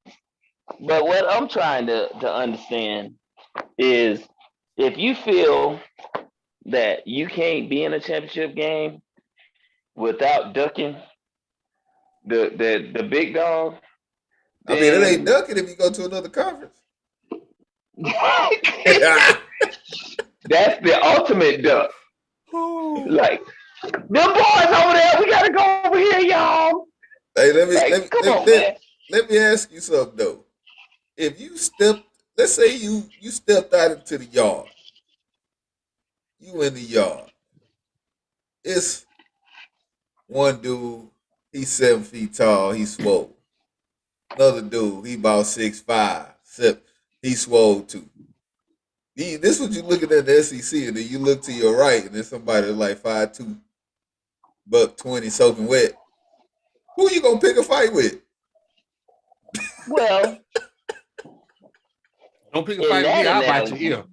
But what I'm trying to understand is if you feel that you can't be in a championship game without ducking the big dog, I mean, it ain't ducking if you go to another conference. That's the ultimate duck. Like, them boys over there, we gotta go over here, y'all. Hey, let me ask you something though. If you let's say you stepped out into the yard. You in the yard. It's one dude, he's 7 feet tall, he's swole. Another dude, he about 6'5", he's swole too. This is what you looking at the SEC, and then you look to your right, and there's somebody that's like 5'2", $120 soaking wet. Who you gonna pick a fight with? Well, don't pick a fight with me. I'll bite your ear.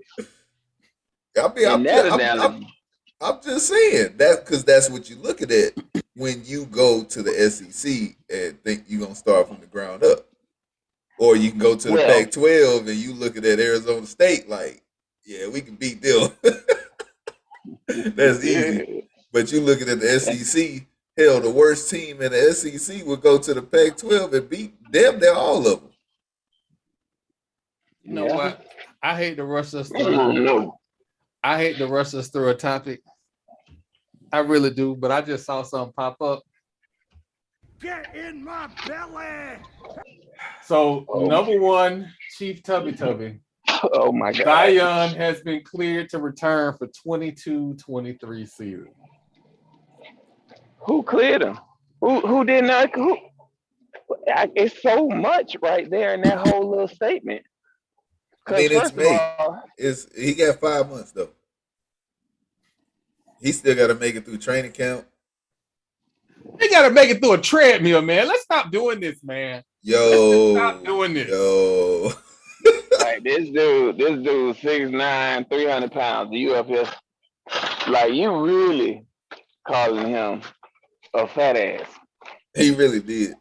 I'm just saying that because that's what you're looking at when you go to the SEC and think you're gonna start from the ground up, or you can go to the Pac-12 and you looking at Arizona State like, yeah, we can beat them. That's easy. But you looking at the SEC. Hell, the worst team in the SEC would go to the Pac-12 and beat them. They're all of them. You know what? I hate to rush us through. I hate to rush us through a topic. I really do, but I just saw something pop up. Get in my belly. So, number one, Chief Tubby. Oh my God. Zion has been cleared to return for 22-23 season. Who cleared him? Who did not? It's so much right there in that whole little statement. I mean, it's May. He got 5 months though. He still got to make it through training camp. He got to make it through a treadmill, man. Let's stop doing this, man. Yo, stop doing this. Yo, like this dude 6'9", 300 pounds. You up here, like you really calling him a fat ass. He really did.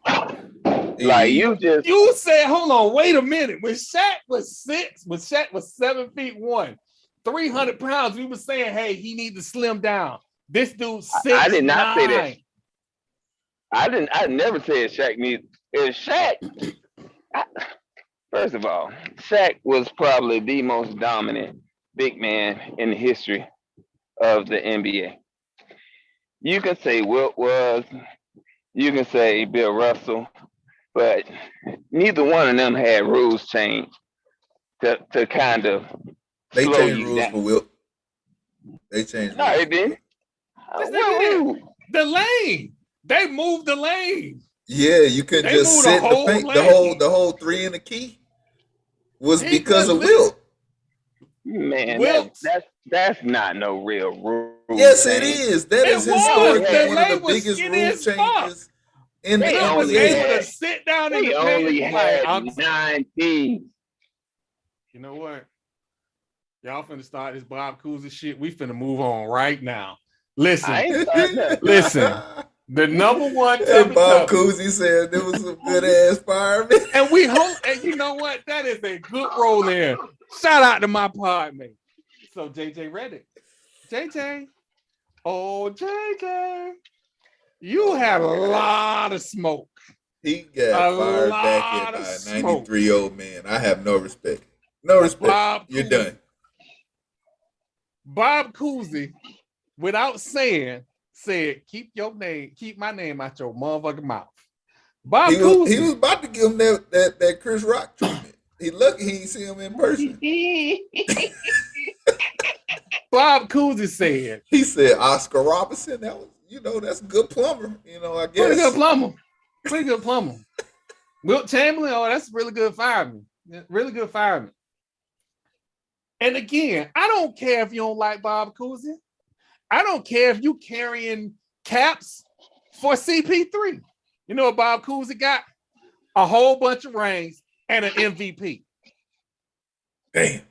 You said, hold on, wait a minute. When Shaq was 7'1", 300 pounds, we were saying, hey, he need to slim down. This dude's 6'9". I did not say that. I never said Shaq needs. Shaq. First of all, Shaq was probably the most dominant big man in the history of the NBA. You can say Wilt was, you can say Bill Russell, but neither one of them had rules change to kind of they slow changed you rules down. For Wilt. They changed. No, rules. they didn't. The lane. They moved the lane. Yeah, you couldn't just sit in the paint. The whole 3 in the key was because of Wilt. Man, that's not no real rule. Yes, it is. That is historically one of the biggest rule changes in the NBA. Sit down in the only had paint. 9 teams. You know what? Y'all finna start this Bob Cousy shit. We finna move on right now. Listen. The number one. And Bob Cousy said there was some good ass firemen. And we hope, and you know what? That is a good role there. Shout out to my pod mate. So JJ Redick. JJ. Oh, JJ. You had a lot of smoke. He got fired back in by a 93 old man. I have no respect. No respect. You're done. Bob Cousy, without saying, said, keep my name out your motherfucking mouth. Bob Cousy. He was about to give him that Chris Rock treatment. He lucky he didn't see him in person. Bob Cousy said. He said Oscar Robertson. That was, that's a good plumber. I guess. Pretty good plumber. Wilt Chamberlain, that's really good fireman. Really good fireman. And again, I don't care if you don't like Bob Cousy. I don't care if you carrying caps for CP3. You know what Bob Cousy got? A whole bunch of rings and an MVP. Damn.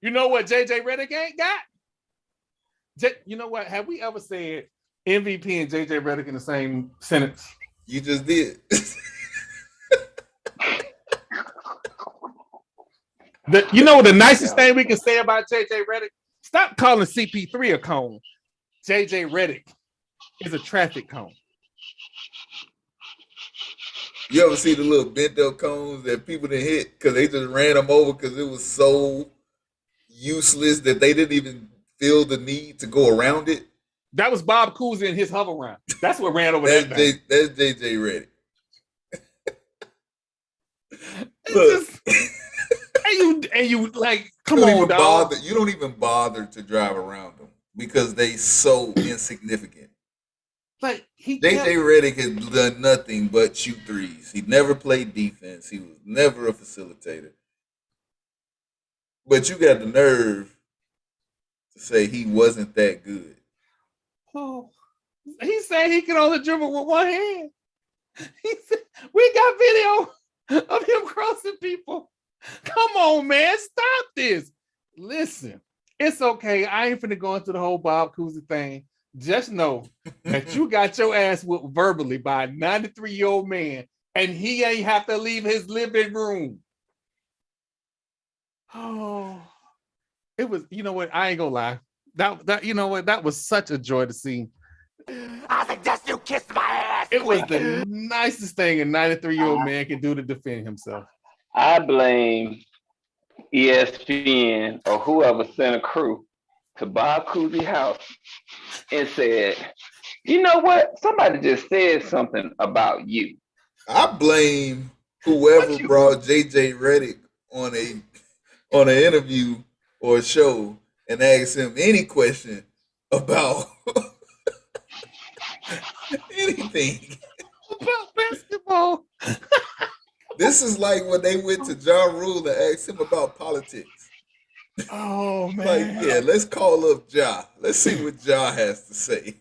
You know what JJ Redick ain't got? You know what? Have we ever said MVP and JJ Redick in the same sentence? You just did. The nicest thing we can say about JJ Redick? Stop calling CP3 a cone. JJ Redick is a traffic cone. You ever see the little bent up cones that people didn't hit because they just ran them over because it was so useless that they didn't even feel the need to go around it? That was Bob Cousy and his hover round. That's what ran over that thing. That's JJ Redick. Look. And you like, come on, dog. You don't even bother to drive around them because they so insignificant. Like JJ Redick has done nothing but shoot threes. He never played defense. He was never a facilitator. But you got the nerve to say he wasn't that good. Oh, he said he could only dribble with one hand. He said, we got video of him crossing people. Come on, man, stop this. Listen, it's okay. I ain't finna go into the whole Bob Cousy thing. Just know that you got your ass whooped verbally by a 93-year-old man, and he ain't have to leave his living room. Oh, it was, you know what? I ain't gonna lie. That you know what? That was such a joy to see. I suggest you kiss my ass. It was the nicest thing a 93-year-old man can do to defend himself. I blame ESPN or whoever sent a crew to Bob Cousy's house and said, you know what? Somebody just said something about you. I blame whoever brought JJ Redick on an interview or a show and asked him any question about anything. About basketball. This is like when they went to Ja Rule and asked him about politics. Oh, man. Like, yeah, let's call up Ja. Let's see what Ja has to say.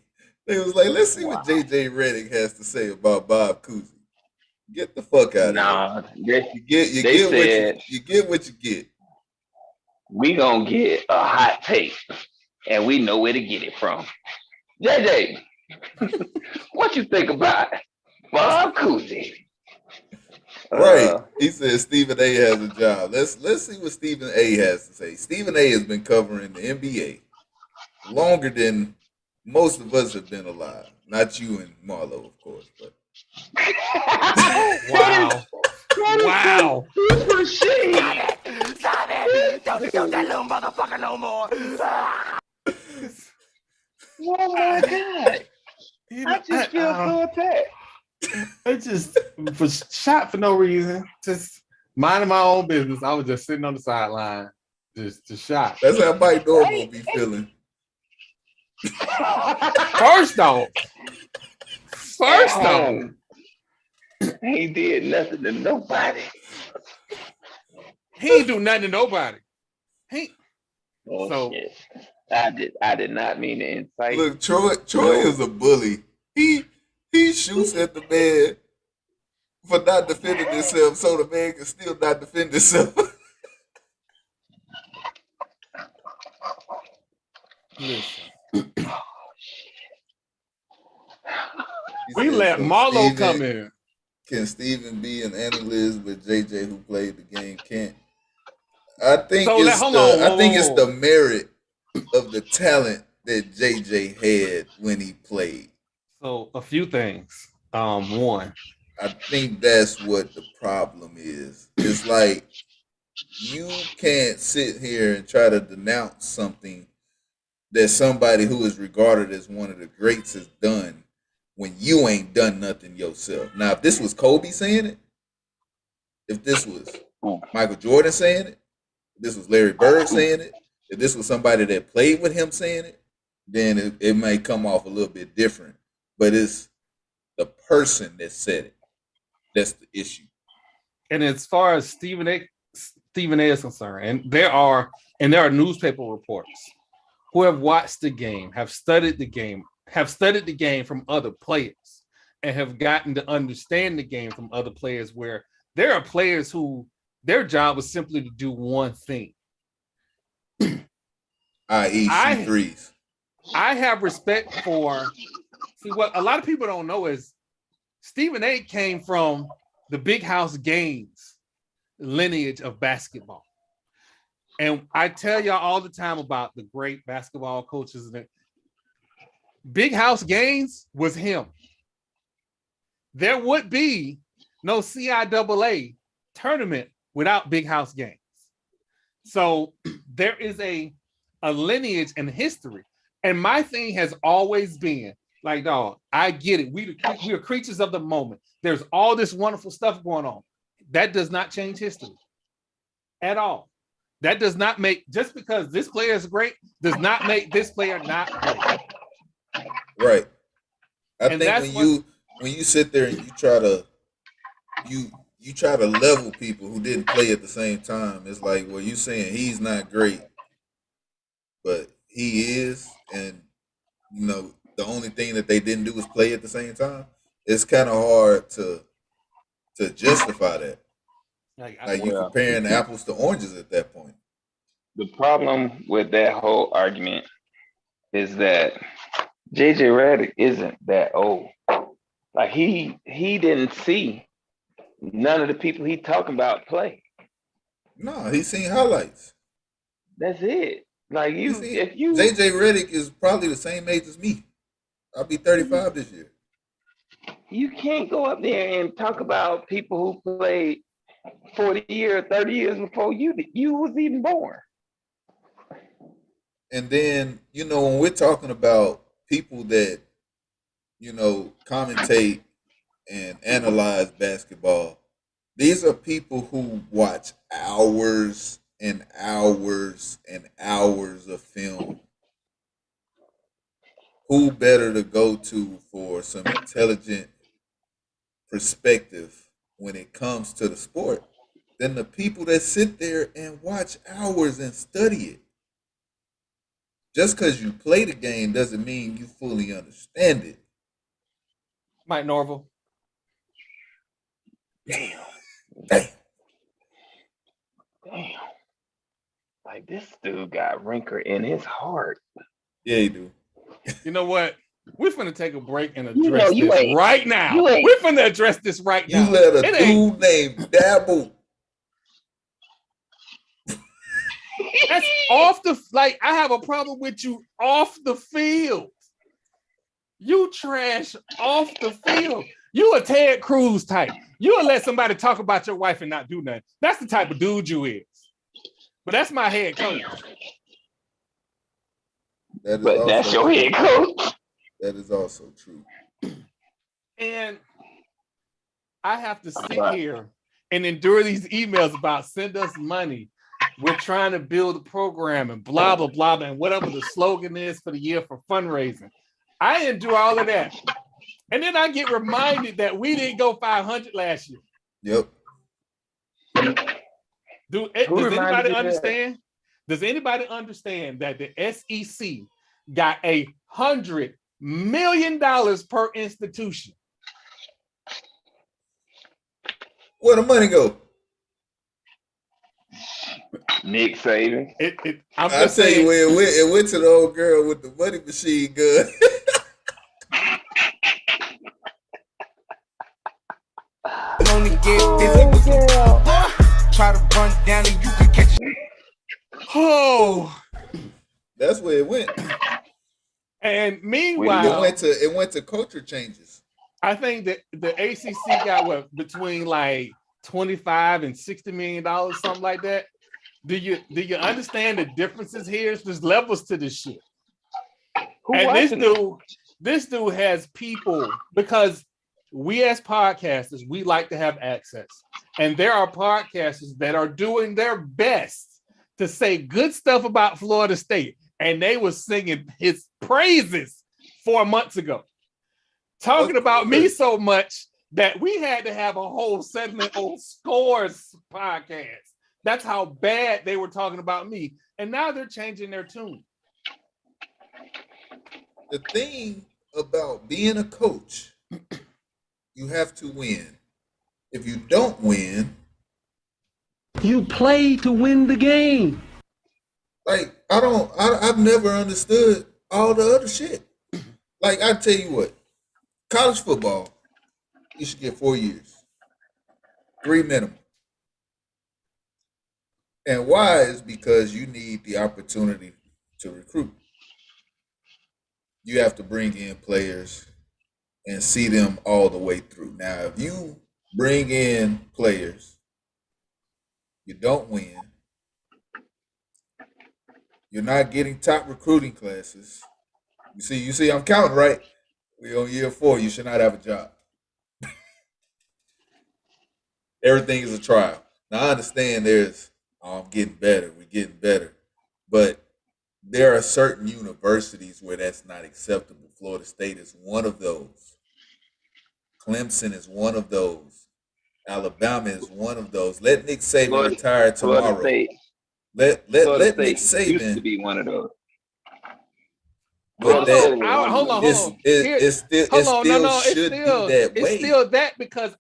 They was like, let's see what JJ Redick has to say about Bob Cousy. Get the fuck out of here. You get what you get. We gonna get a hot take, and we know where to get it from. JJ, what you think about Bob Cousy? Right. He said Stephen A has a job. Let's see what Stephen A has to say. Stephen A has been covering the NBA longer than most of us have been alive. Not you and Marlo, of course, but wow. Wow. Stop it! Don't shoot that little motherfucker no more. Oh my God. I just feel so attacked. I just was shot for no reason. Just minding my own business. I was just sitting on the sideline, just shot. That's how Mike Norman be feeling. First off, he did nothing to nobody. He ain't do nothing to nobody. Shit. I did not mean to incite. Look, Troy is a bully. He shoots at the man for not defending himself, so the man can still not defend himself. We let Marlo come in. Can Steven be an analyst with JJ who played the game? Can't. I think it's the merit of the talent that JJ had when he played. So a few things. One, I think that's what the problem is. It's like you can't sit here and try to denounce something that somebody who is regarded as one of the greats has done when you ain't done nothing yourself. Now, if this was Kobe saying it, if this was Michael Jordan saying it, if this was Larry Bird saying it, if this was somebody that played with him saying it, then it may come off a little bit different. But it's the person that said it. That's the issue. And as far as Stephen A is concerned, and there are newspaper reporters who have watched the game, have studied the game from other players, and have gotten to understand the game from other players, where there are players who their job was simply to do one thing. I.e. shoot threes. I have respect for. See, what a lot of people don't know is Stephen A came from the Big House Gaines lineage of basketball. And I tell y'all all the time about the great basketball coaches. Big House Gaines was him. There would be no CIAA tournament without big house games. So there is a lineage and history. And my thing has always been like, dog, I get it. We are creatures of the moment. There's all this wonderful stuff going on. That does not change history at all. That does not make, just because this player is great, does not make this player not great. Right. I think when you sit there and you try to level people who didn't play at the same time, it's like, well, you saying he's not great, but he is, and the only thing that they didn't do was play at the same time. It's kind of hard to justify that. Like you're comparing apples to oranges at that point. The problem with that whole argument is that JJ Redick isn't that old. Like he didn't see none of the people he talking about play. No, he's seen highlights. That's it. Like JJ Redick is probably the same age as me. I'll be 35 this year. You can't go up there and talk about people who played 40 years, 30 years before you was even born. And then, when we're talking about people that, commentate and analyze basketball, these are people who watch hours and hours and hours of film. Who better to go to for some intelligent perspective when it comes to the sport than the people that sit there and watch hours and study it? Just because you play the game doesn't mean you fully understand it. Mike Norville. Damn. Like, this dude got rancor in his heart. Yeah, he do. You know what? We're finna take a break and address this right now. We're finna address this right now. You let a dude named Dabble. That's off the, like, I have a problem with you off the field. You trash off the field. You a Ted Cruz type. You'll let somebody talk about your wife and not do nothing. That's the type of dude you is. But that's my head coach. But that's your head coach. That is also true. And I have to sit here and endure these emails about send us money. We're trying to build a program and blah, blah, blah, and whatever the slogan is for the year for fundraising. I endure all of that. And then I get reminded that we didn't go 500 last year. Yep. Does anybody understand? Does anybody understand that the SEC got $100 million per institution? Where the money go? Nick Saban. I'll tell you where it went to the old girl with the money machine gun. Only get busy. Try to run down and you can catch it. Oh, that's where it went. And meanwhile, it went to culture changes. I think that the ACC got between like $25 and $60 million, something like that. Do you understand the differences here? There's levels to this shit. This dude has people, because we as podcasters, we like to have access. And there are podcasters that are doing their best to say good stuff about Florida State. And they were singing his praises 4 months ago. Talking about me so much that we had to have a whole segment on Scores podcast. That's how bad they were talking about me. And now they're changing their tune. The thing about being a coach, you have to win. If you don't win, you play to win the game. Like, I've never understood all the other shit. Like, I tell you what, college football, you should get 4 years. 3 minimum. And why is because you need the opportunity to recruit. You have to bring in players and see them all the way through. Now, if you bring in players. You don't win. You're not getting top recruiting classes. You see, I'm counting, right? We're on year 4. You should not have a job. Everything is a trial. Now I understand I'm getting better. We're getting better. But there are certain universities where that's not acceptable. Florida State is one of those. Clemson is one of those. Alabama is one of those. Let Nick Saban retire tomorrow. Let Nick Saban used to be one of those. But hold on. It still should be that way. It's still that because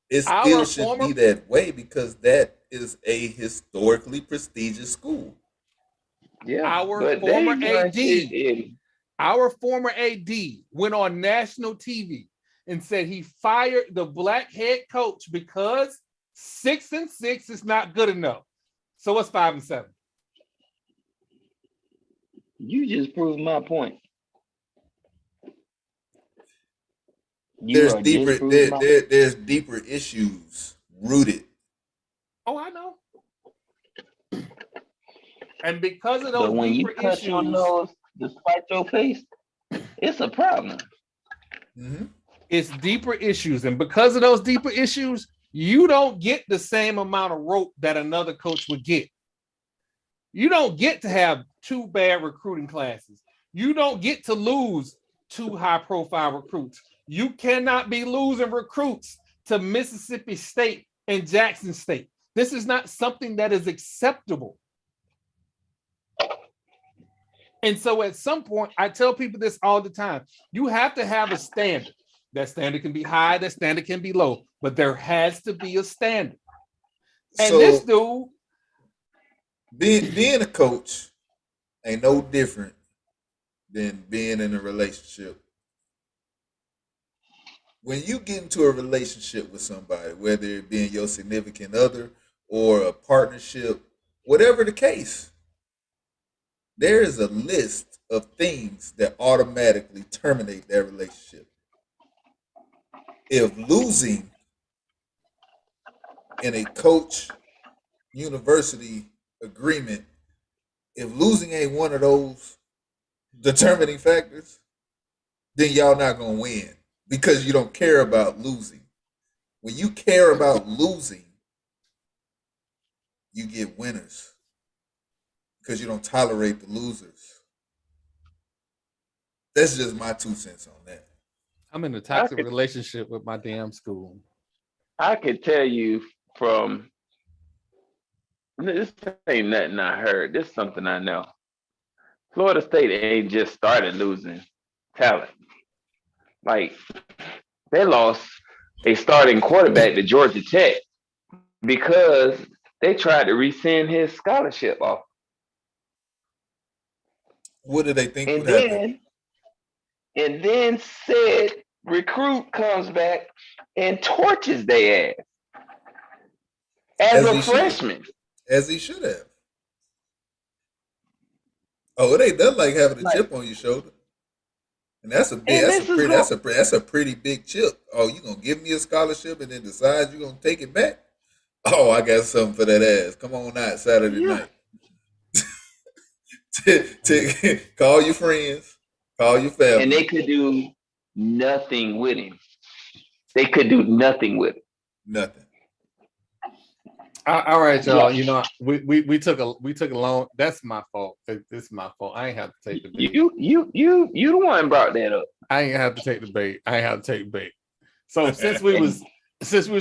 it still should be that way because that is a historically prestigious school. Yeah, our former AD went on national TV and said he fired the black head coach because 6-6 is not good enough. So what's 5-7? You just proved my point. There's deeper issues rooted. Oh, I know. And because of those but when deeper you cut issues, your nose despite your face, it's a problem. Mm-hmm. It's deeper issues. And because of those deeper issues, you don't get the same amount of rope that another coach would get. You don't get to have 2 bad recruiting classes. You don't get to lose 2 high-profile recruits. You cannot be losing recruits to Mississippi State and Jackson State. This is not something that is acceptable. And so at some point, I tell people this all the time. You have to have a standard. That standard can be high, that standard can be low, but there has to be a standard. And so, this dude... Being a coach ain't no different than being in a relationship. When you get into a relationship with somebody, whether it be your significant other or a partnership, whatever the case, there is a list of things that automatically terminate that relationship. If losing in a coach university agreement, if losing ain't one of those determining factors, then y'all not gonna win because you don't care about losing. When you care about losing, you get winners because you don't tolerate the losers. That's just my 2 cents on that. I'm in a toxic relationship with my damn school. I could tell you from this ain't nothing I heard. This is something I know. Florida State ain't just started losing talent. Like, they lost a starting quarterback to Georgia Tech because they tried to rescind his scholarship off. What do they think would happen? And then said recruit comes back and torches their ass as a freshman. As he should have. Oh, it ain't nothing like having a chip on your shoulder. And that's a pretty big chip. Oh, you gonna give me a scholarship and then decide you're gonna take it back? Oh, I got something for that ass. Come on out Saturday night. Call your friends, call your family. And they could do nothing with him. They could do nothing with it. Nothing. All right, y'all. You know, we took a long. That's my fault. This is my fault. I ain't have to take the bait. You the one brought that up. I ain't have to take the bait. So since we was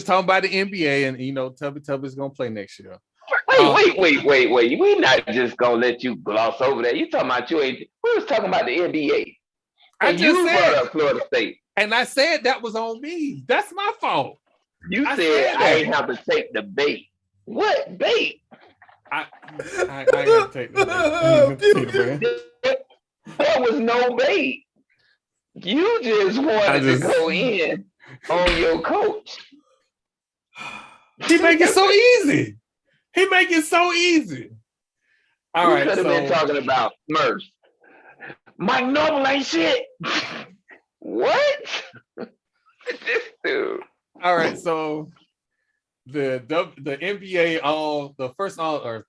talking about the NBA and Tubby's gonna play next year. Wait. We not just gonna let you gloss over that. You talking about we was talking about the NBA. I just said brought up Florida State. And I said that was on me. That's my fault. You said I ain't have to take the bait. What bait? I had to take the bait. There was no bait. You just wanted to go in on your coach. He make it so easy. All right. Could have been talking about Smurfs. Mike Noble ain't shit. What? This dude. All right, so the NBA the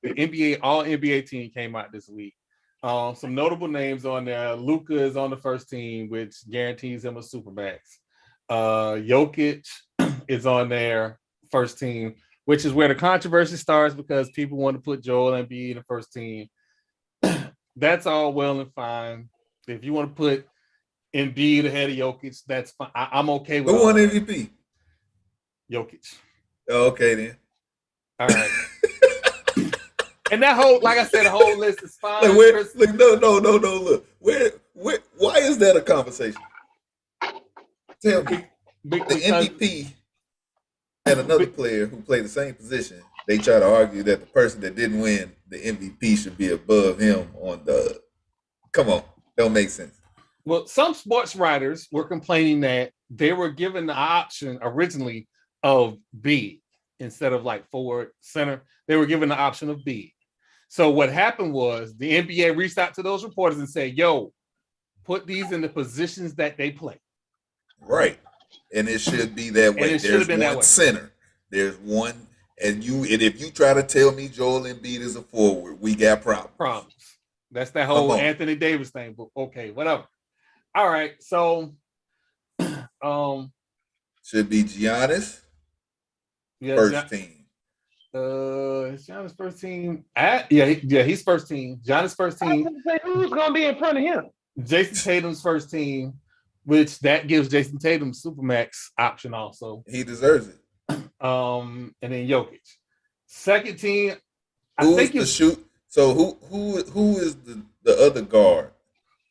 NBA All NBA team came out this week. Some notable names on there. Luka is on the first team, which guarantees him a supermax. Jokic is on there, first team, which is where the controversy starts because people want to put Joel Embiid in the first team. That's all well and fine. If you want to put Embiid ahead of Jokic, that's fine. I'm okay with who won MVP? Jokic. Oh, okay then. All right. And that whole, like I said, the whole list is fine. No. Look, why is that a conversation? Tell me. The MVP and another player who played the same position, they try to argue that the person that didn't win the MVP should be above him on the. Come on, don't make sense. Well, some sports writers were complaining that they were given the option originally of B instead of like forward center. They were given the option of B. So what happened was the NBA reached out to those reporters and said, "Yo, put these in the positions that they play." Right. And it should be that way. There's one center. There's one, and if you try to tell me Joel Embiid is a forward, we got problems. That's that whole Anthony Davis thing. But okay, whatever. All right. So should be Giannis first team. Is Giannis first team? He's first team. Giannis first team. I was gonna say, who's gonna be in front of him? Jason Tatum's first team, which that gives Jason Tatum supermax option also. He deserves it. And then Jokic. Second team, So who is the other guard?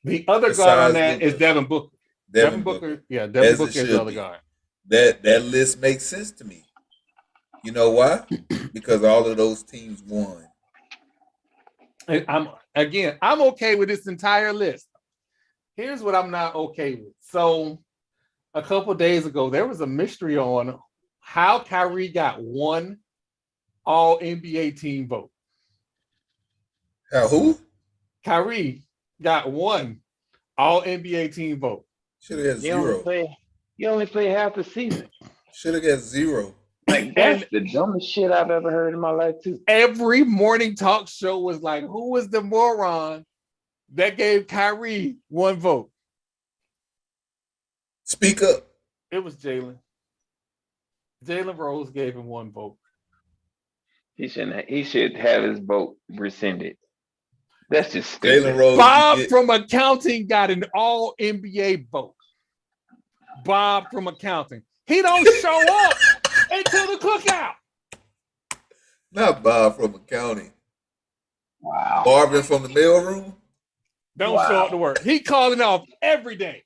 The other guard on that is Devin Booker. Devin Booker. Yeah, Devin Booker is the other guard. That list makes sense to me. You know why? Because all of those teams won. And I'm okay with this entire list. Here's what I'm not okay with. So a couple of days ago, there was a mystery on how Kyrie got one All NBA team vote. How who? Kyrie got one All NBA team vote. Should have got zero. You only play half the season. Should have got zero. Like, that's the dumbest shit I've ever heard in my life, too. Every morning talk show was like, who was the moron that gave Kyrie one vote? Speak up. It was Jalen. Jalen Rose gave him one vote. He should have his vote rescinded. That's just stupid. Jalen Rose. Bob from accounting got an All NBA vote. Bob from accounting. He don't show up until the cookout. Not Bob from accounting. Wow. Marvin from the mailroom. Don't show up to work. He calling off every day.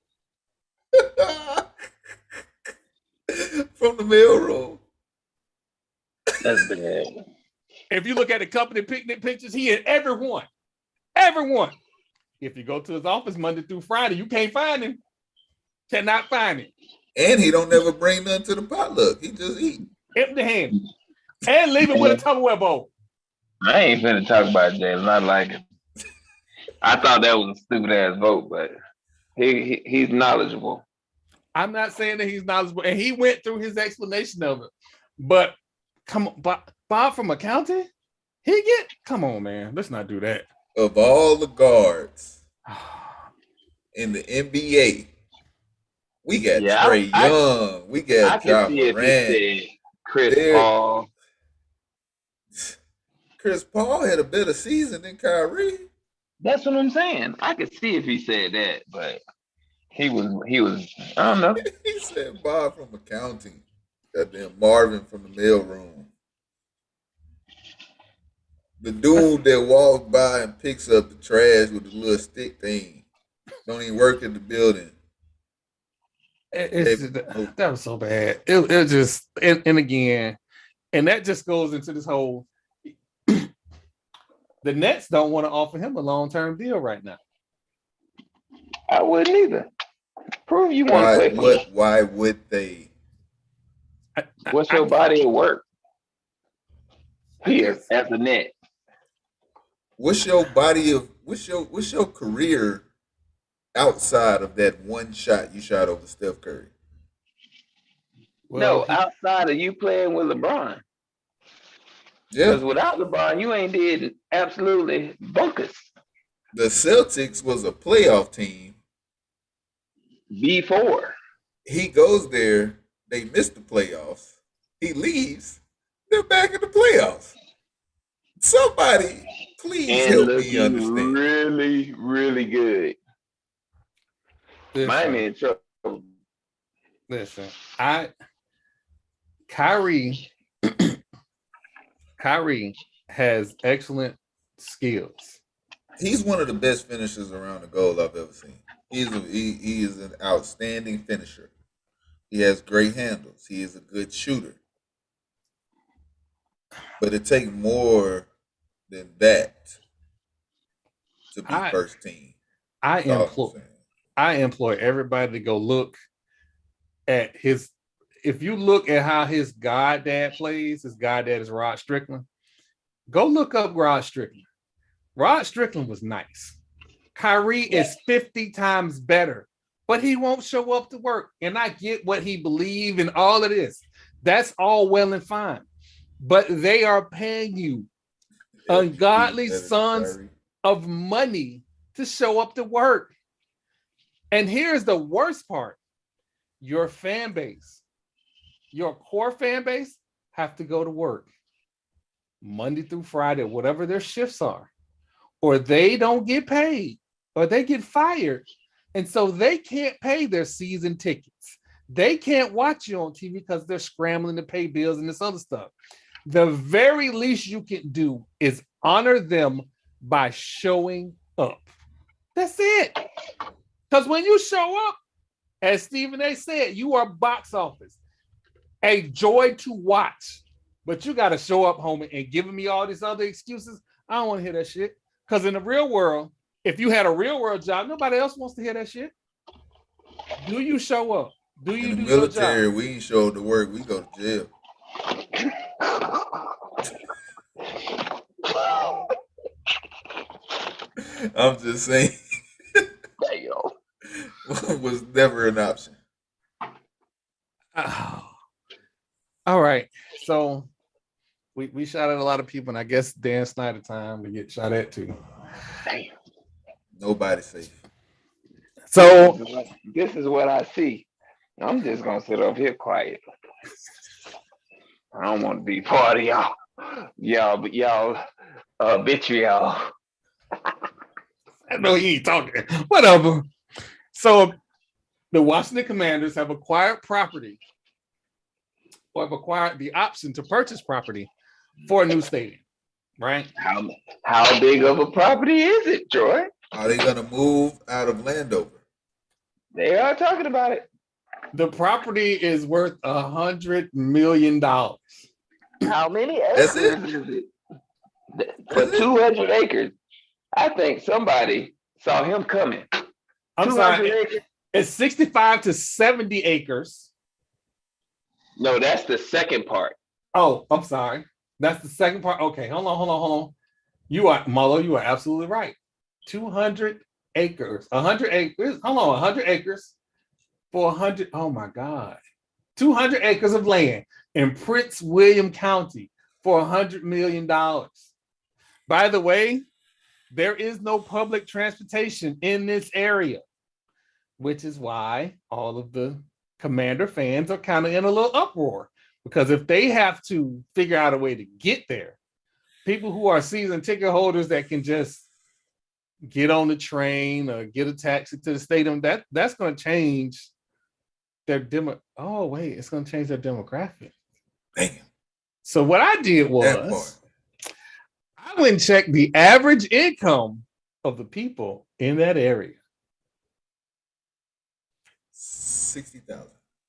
From the mailroom. That's bad. If you look at the company picnic pictures, he in every one. Every one. If you go to his office Monday through Friday, you can't find him. Cannot find him. And he don't never bring nothing to the potluck. He just eat. Empty handed. And leave it with a Tupperware bowl. I ain't finna talk about Jalen. I like it. I thought that was a stupid ass vote, but he's knowledgeable. I'm not saying that he's knowledgeable, and he went through his explanation of it. But come on, Bob from accounting, come on, man. Let's not do that. Of all the guards in the NBA, we got Trae Young. We got Ja Morant. Chris Paul. Chris Paul had a better season than Kyrie. That's what I'm saying. I could see if he said that, but he was I don't know. He said Bob from accounting. Goddamn Marvin from the mailroom. The dude that walks by and picks up the trash with the little stick thing. Don't even work in the building. That was so bad. It just and again, and that just goes into this whole. The Nets don't want to offer him a long-term deal right now. I wouldn't either. Prove you want to play. Why would they? What's your body of work here at the net? What's your career outside of that one shot you shot over Steph Curry? Well, No, outside of you playing with LeBron. Yeah, Because without LeBron, you ain't did absolutely bunkers the Celtics was a playoff team. before. He goes there. They miss the playoffs. He leaves. They're back in the playoffs. Somebody, please And help me looking understand. really, really good. Miami in trouble. listen, Kyrie has excellent skills. He's one of the best finishers around the goal I've ever seen. He is an outstanding finisher. He has great handles. He is a good shooter. But it takes more than that to be I first team. I That's all I'm implore saying. I implore everybody to go look at his. If you look at how his goddad plays, his goddad is Rod Strickland. Go look up Rod Strickland. Rod Strickland was nice. Kyrie is 50 times better, but he won't show up to work. And I get what he believes and all of this. That's all well and fine. But they are paying you ungodly sons of money to show up to work. And here's the worst part. Your fan base, your core fan base, have to go to work Monday through Friday, whatever their shifts are, or they don't get paid, or they get fired. And so they can't pay their season tickets. They can't watch you on TV because they're scrambling to pay bills and this other stuff. The very least you can do is honor them by showing up. That's it. Because when you show up, as Stephen A. said, you are box office. A joy to watch. But you got to show up, homie, and giving me all these other excuses. I don't want to hear that shit. Because in the real world, if you had a real world job, nobody else wants to hear that shit. Do you show up? Do you In the do military, your job? we ain't show up to work. We go to jail. I'm just saying. Was never an option. All right. So we shot at a lot of people, and I guess Dan Snyder time to get shot at too. Damn. Nobody safe. So this is what I see. I'm just gonna sit up here quiet. I don't want to be part of y'all. But y'all vitriol. I know he ain't talking. Whatever. So the Washington Commanders have acquired property, or have acquired the option to purchase property for a new stadium, right? How big of a property is it, Troy? Are they gonna move out of Landover? They are talking about it. The property is worth $100 million. How many That's acres it? is it? For 200 acres. I think somebody saw him coming. I'm 200 sorry. acres? It's 65 to 70 acres. No, that's the second part. Oh, I'm sorry. That's the second part. Okay, hold on. You are, Marlo, you are absolutely right. 200 acres. 100 acres. Hold on, 100 acres for 100. Oh my God. 200 acres of land in Prince William County for $100 million. By the way, there is no public transportation in this area, which is why all of the Commander fans are kind of in a little uproar, because if they have to figure out a way to get there, people who are season ticket holders that can just get on the train or get a taxi to the stadium, that's going to change their it's going to change their demographic. Damn. So what I did was I went and checked the average income of the people in that area. 60,000.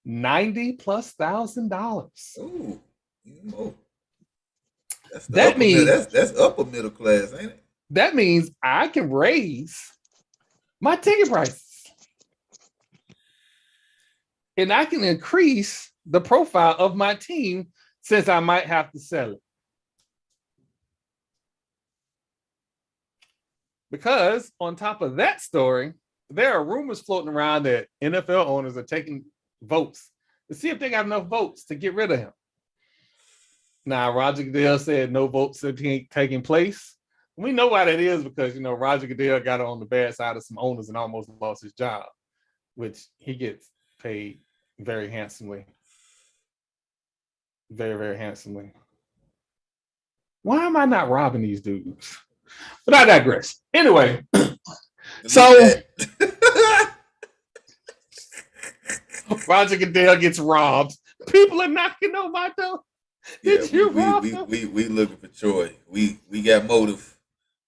$90,000+. Ooh, even more. That means that's upper middle class, ain't it? That means I can raise my ticket prices. And I can increase the profile of my team, since I might have to sell it. Because on top of that story, there are rumors floating around that NFL owners are taking votes to see if they got enough votes to get rid of him. Now, Roger Goodell said no votes are taking place. We know why that is because, Roger Goodell got on the bad side of some owners and almost lost his job, which he gets paid very handsomely. Very, very handsomely. Why am I not robbing these dudes? But I digress. Anyway, so Roger Goodell gets robbed. People are knocking on my door. Did you rob him? We looking for Troy. We got motive.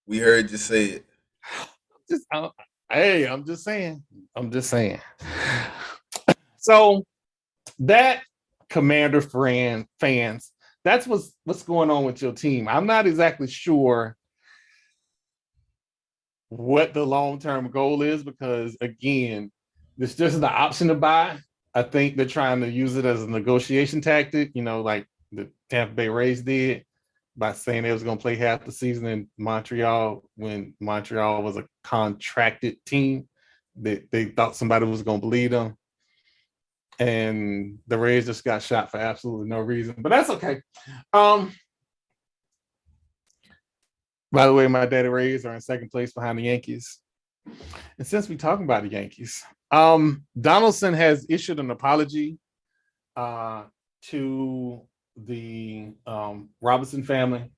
We heard you say it. Hey, I'm just saying. So that Commander fans, that's what's going on with your team. I'm not exactly sure what the long-term goal is because, again, it's just the option to buy. I think they're trying to use it as a negotiation tactic, like the Tampa Bay Rays did by saying they was going to play half the season in Montreal when Montreal was a contracted team. They thought somebody was going to believe them. And the Rays just got shot for absolutely no reason, but that's okay. By the way, my daddy Rays are in second place behind the Yankees. And since we're talking about the Yankees, Donaldson has issued an apology to the Robinson family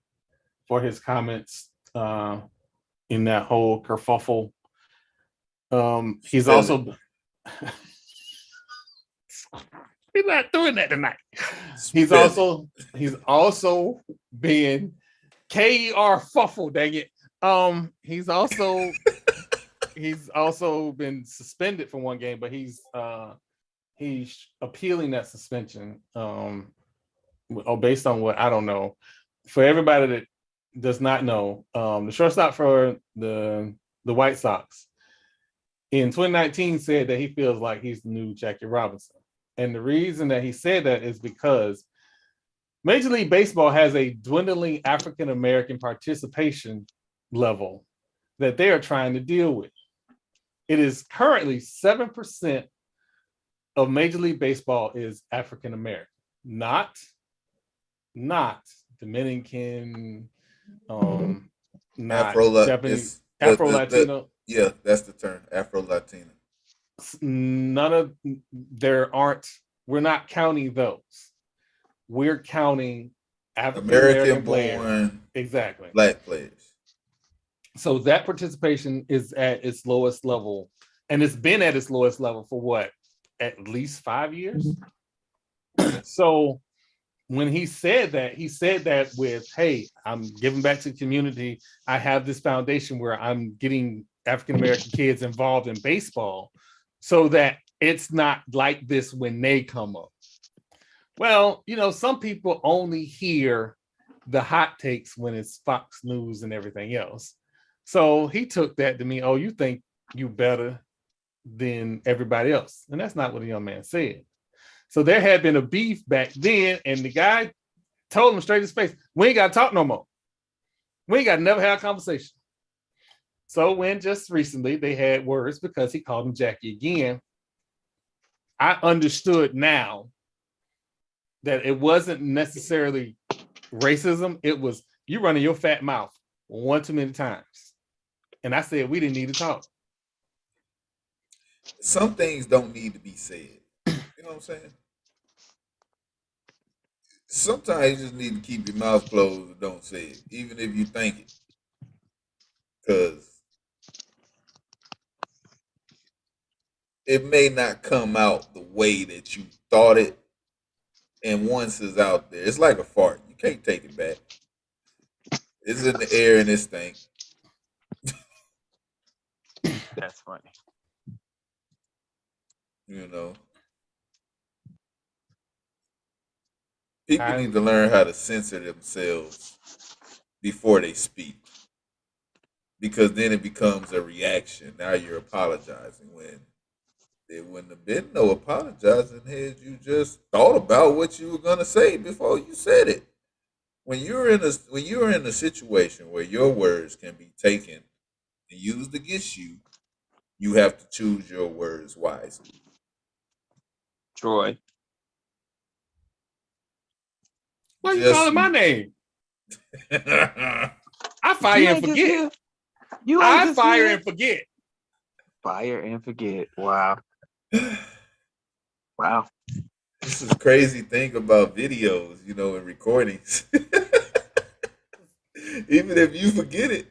for his comments in that whole kerfuffle. He's also we're not doing that tonight. He's also being Kerr fuffle, dang it. He's also been suspended for one game, but he's appealing that suspension based on what I don't know. For everybody that does not know, the shortstop for the White Sox in 2019 said that he feels like he's the new Jackie Robinson. And the reason that he said that is because Major League Baseball has a dwindling African-American participation level that they are trying to deal with. It is currently 7% of Major League Baseball is African-American, not Dominican, not Japanese, Afro-Latino. Yeah, that's the term, Afro-Latino. We're not counting those. We're counting American players. Born Exactly. Black players. So that participation is at its lowest level, and it's been at its lowest level for what? At least 5 years. So when he said that with, hey, I'm giving back to the community. I have this foundation where I'm getting African-American kids involved in baseball so that it's not like this when they come up. Well, some people only hear the hot takes when it's Fox News and everything else. So he took that to mean, oh, you think you better than everybody else. And that's not what the young man said. So there had been a beef back then, and the guy told him straight in his face, we ain't got to talk no more. We ain't got to never have a conversation. So when just recently they had words because he called him Jackie again, I understood now that it wasn't necessarily racism. It was you running your fat mouth one too many times. And I said, we didn't need to talk. Some things don't need to be said. You know what I'm saying? Sometimes you just need to keep your mouth closed and don't say it, even if you think it. Because it may not come out the way that you thought it. And once it's out there, it's like a fart. You can't take it back. It's in the air and it stinks. That's funny. People need to learn how to censor themselves before they speak. Because then it becomes a reaction. Now you're apologizing when there wouldn't have been no apologizing had you just thought about what you were gonna say before you said it. When you're in a situation where your words can be taken and used against you, you have to choose your words wisely. Troy. Why you Just calling my name? I fire and forget. I fire and forget. Fire and forget. Wow. Wow. This is crazy thing about videos, and recordings. Even if you forget it,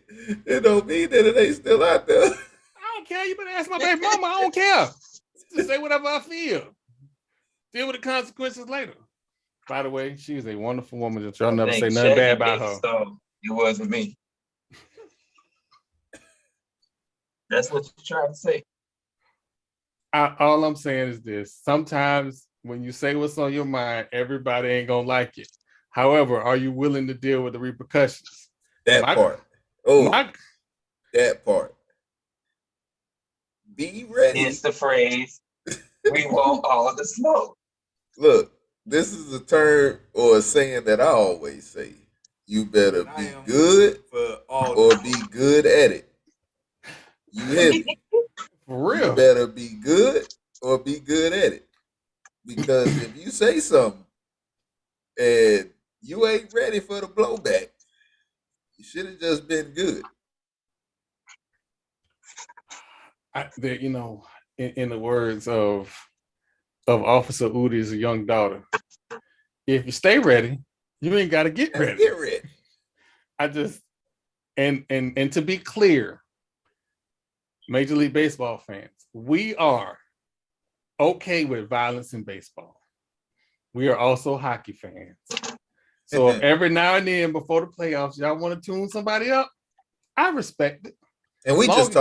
it don't mean that it ain't still out there. I don't care. You better ask my baby mama. I don't care. Just say whatever I feel. Deal with the consequences later. By the way, she is a wonderful woman. Y'all never say nothing bad about her. So it wasn't me. That's what you're trying to say. All I'm saying is this. Sometimes when you say what's on your mind, everybody ain't going to like it. However, are you willing to deal with the repercussions? That part. That part. Be ready. It's the phrase, we want all the smoke. Look, this is a term or a saying that I always say. You better be good or be good at it. You hear me? For real. You better be good or be good at it. Because if you say something and you ain't ready for the blowback, you should have just been good. In the words of Officer Udi's young daughter, if you stay ready, you ain't got to get ready. Get ready. I just and to be clear, Major League Baseball fans, we are okay with violence in baseball. We are also hockey fans. So if every now and then before the playoffs, y'all want to tune somebody up, I respect it. And we just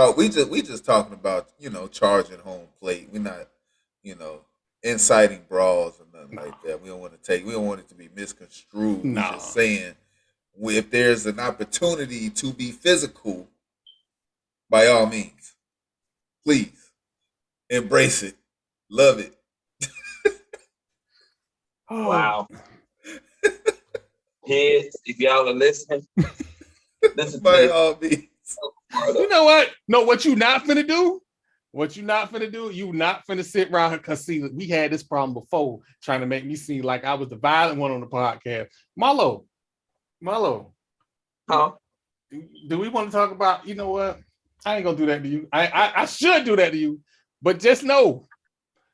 talking about, charging home plate. We're not, inciting brawls or nothing like that. We don't want it to be misconstrued. No. We're just saying if there's an opportunity to be physical, by all means, please embrace it. Love it. Wow. Kids, if y'all are listening, listen by all means. You know what? No, what you not finna do? What you not finna do? You not finna sit around here, because see, we had this problem before, trying to make me seem like I was the violent one on the podcast. Marlo. Huh? Do we want to talk about, you know what? I ain't gonna do that to you. I should do that to you, but just know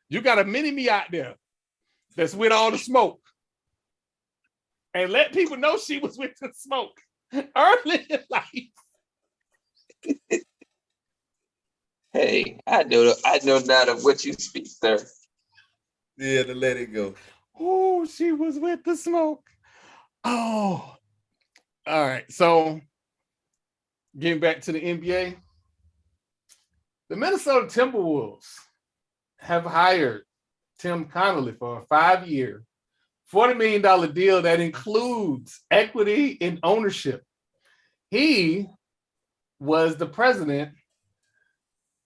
you got a mini me out there that's with all the smoke. And let people know she was with the smoke early in life. Hey, I know not of what you speak, sir. Yeah, to let it go. Oh, she was with the smoke. Oh, all right. So, getting back to the NBA, the Minnesota Timberwolves have hired Tim Connolly for a 5-year, $40 million deal that includes equity and ownership. He was the president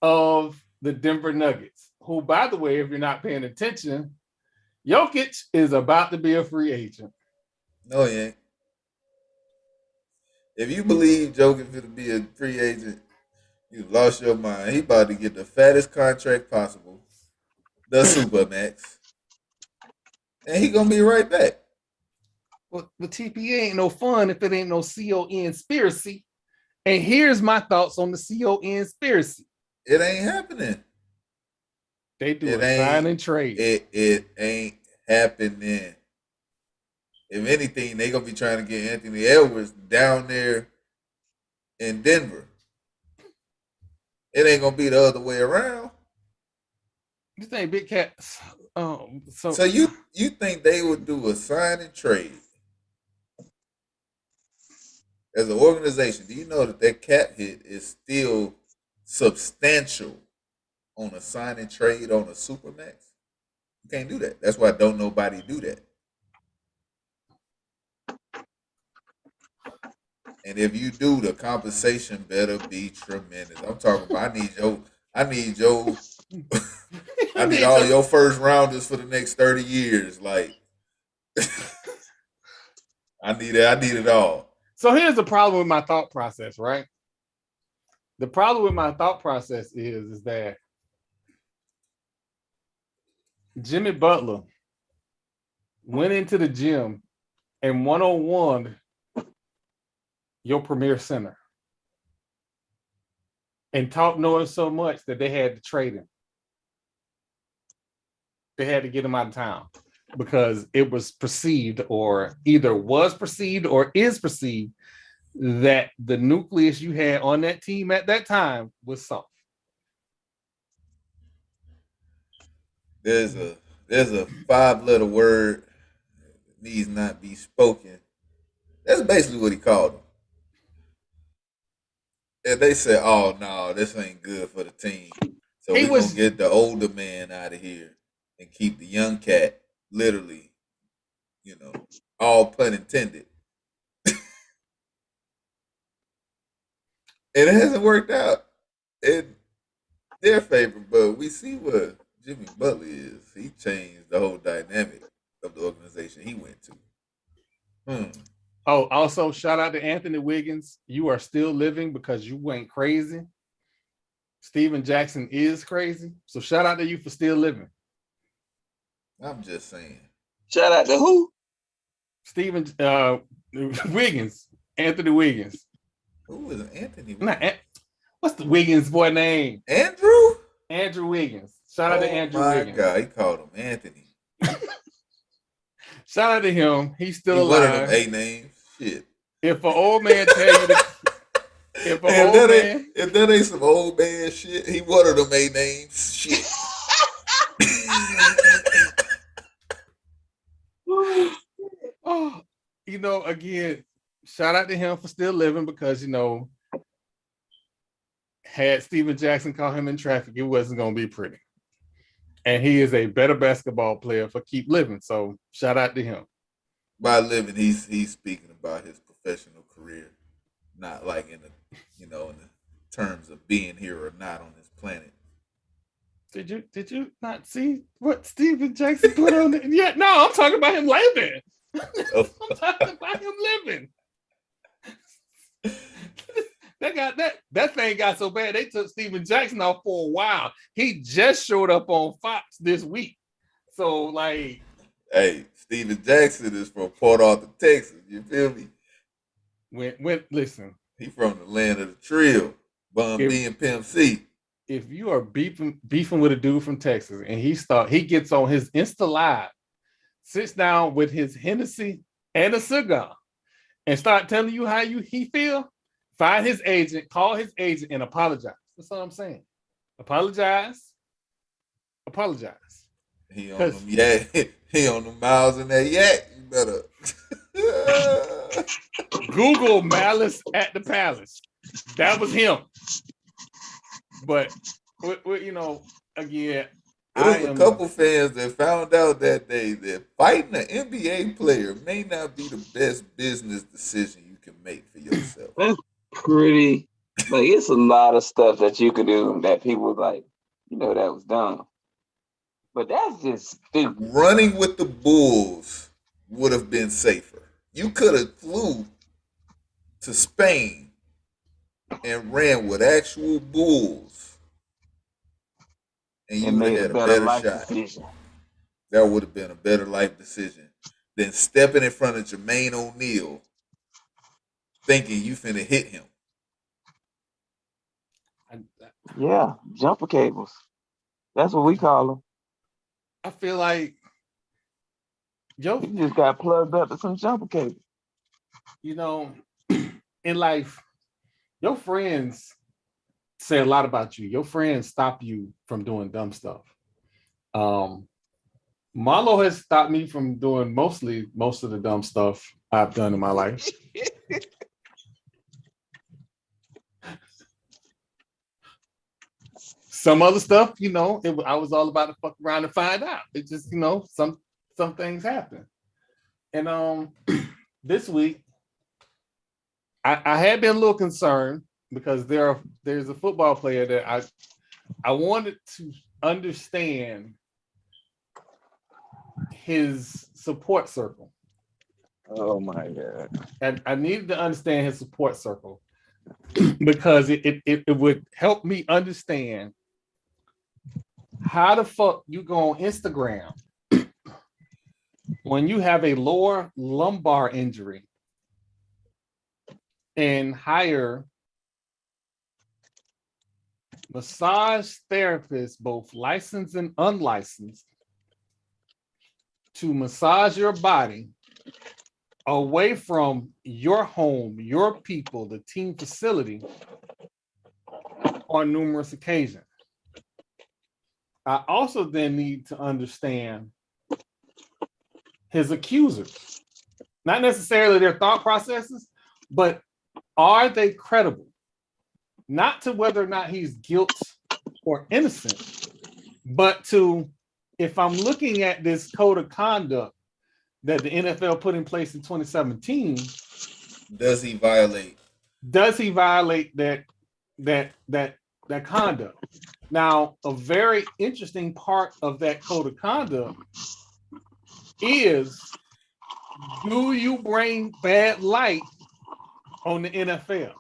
of the Denver Nuggets, who, by the way, if you're not paying attention, Jokic is about to be a free agent. No, he ain't. If you believe Jokic to be a free agent, you lost your mind. He about to get the fattest contract possible, the Supermax, and he gonna be right back. Well, the TPA ain't no fun if it ain't no CON-spiracy. And here's my thoughts on the CON-spiracy. It ain't happening. They do a sign and trade. It ain't happening. If anything, they gonna be trying to get Anthony Edwards down there in Denver. It ain't gonna be the other way around. You think Big Cats? So you think they would do a sign and trade as an organization? Do you know that cap hit is still substantial on a sign and trade on a Supermax? You can't do that. That's why don't nobody do that. And if you do, the compensation better be tremendous. I'm talking about I need all of your first rounders for the next 30 years. Like I need it all. So here's the problem with my thought process, right? The problem with my thought process is that Jimmy Butler went into the gym and 101 your premier center, and taught Noah so much that they had to trade him. They had to get him out of town because it was perceived, or either was perceived or is perceived, that the nucleus you had on that team at that time was soft. There's a 5-letter word that needs not be spoken. That's basically what he called them. And they said, "Oh no, this ain't good for the team. So we're gonna get the older man out of here and keep the young cat." Literally, all pun intended. And it hasn't worked out in their favor, but we see what Jimmy Butler is. He changed the whole dynamic of the organization he went to. Oh, also shout out to Anthony Wiggins. You are still living because you went crazy. Steven Jackson is crazy. So shout out to you for still living. I'm just saying. Shout out to who? Steven Wiggins. Anthony Wiggins. Who is Anthony Wiggins? What's the Wiggins boy name? Andrew? Andrew Wiggins. Shout out to Andrew Wiggins. Oh my God, he called him Anthony. Shout out to him. He's still alive. One of them 8 names. Shit. If an old man tell you if that ain't some old man shit, he one of them 8 names. Shit. Oh, again, shout out to him for still living because, had Steven Jackson caught him in traffic, it wasn't going to be pretty. And he is a better basketball player for keep living. So shout out to him. By living, he's speaking about his professional career, not like in the in the terms of being here or not on this planet. Did you not see what Steven Jackson put on it? Yeah, no, I'm talking about him living. I'm talking about him living. That thing got so bad they took Steven Jackson off for a while. He just showed up on Fox this week. So hey, Steven Jackson is from Port Arthur, Texas. You feel me? Listen, he from the land of the trill, Bun B and Pimp C. If you are beefing with a dude from Texas and he gets on his Insta Live, sits down with his Hennessy and a cigar, and start telling you how he feel, find his agent, call his agent, and apologize. That's all I'm saying. Apologize. He on them yak. He on them miles in that yak. You better Google Malice at the Palace. That was him. But again, there's a couple fans that found out that day that fighting an NBA player may not be the best business decision you can make for yourself. That's pretty. It's a lot of stuff that you could do that people that was dumb. But that's just stupid. Running with the Bulls would have been safer. You could have flew to Spain and ran with actual bulls, and you would have had a better shot. Decision. That would have been a better life decision than stepping in front of Jermaine O'Neal thinking you finna hit him. Yeah, jumper cables. That's what we call them. I feel like you just got plugged up to some jumper cables. In life, your friends say a lot about you. Your friends stop you from doing dumb stuff. Marlo has stopped me from doing most of the dumb stuff I've done in my life. Some other stuff, I was all about to fuck around and find out. It just, some things happen. And this week, I had been a little concerned because there's a football player that I wanted to understand his support circle. Oh my God. And I needed to understand his support circle because it would help me understand how the fuck you go on Instagram when you have a lower lumbar injury and hire massage therapists, both licensed and unlicensed, to massage your body away from your home, your people, the team facility on numerous occasions. I also then need to understand his accusers, not necessarily their thought processes, but are they credible? Not to whether or not he's guilty or innocent, but to, if I'm looking at this code of conduct that the NFL put in place in 2017, does he violate that conduct? Now, a very interesting part of that code of conduct is, do you bring bad light on the NFL?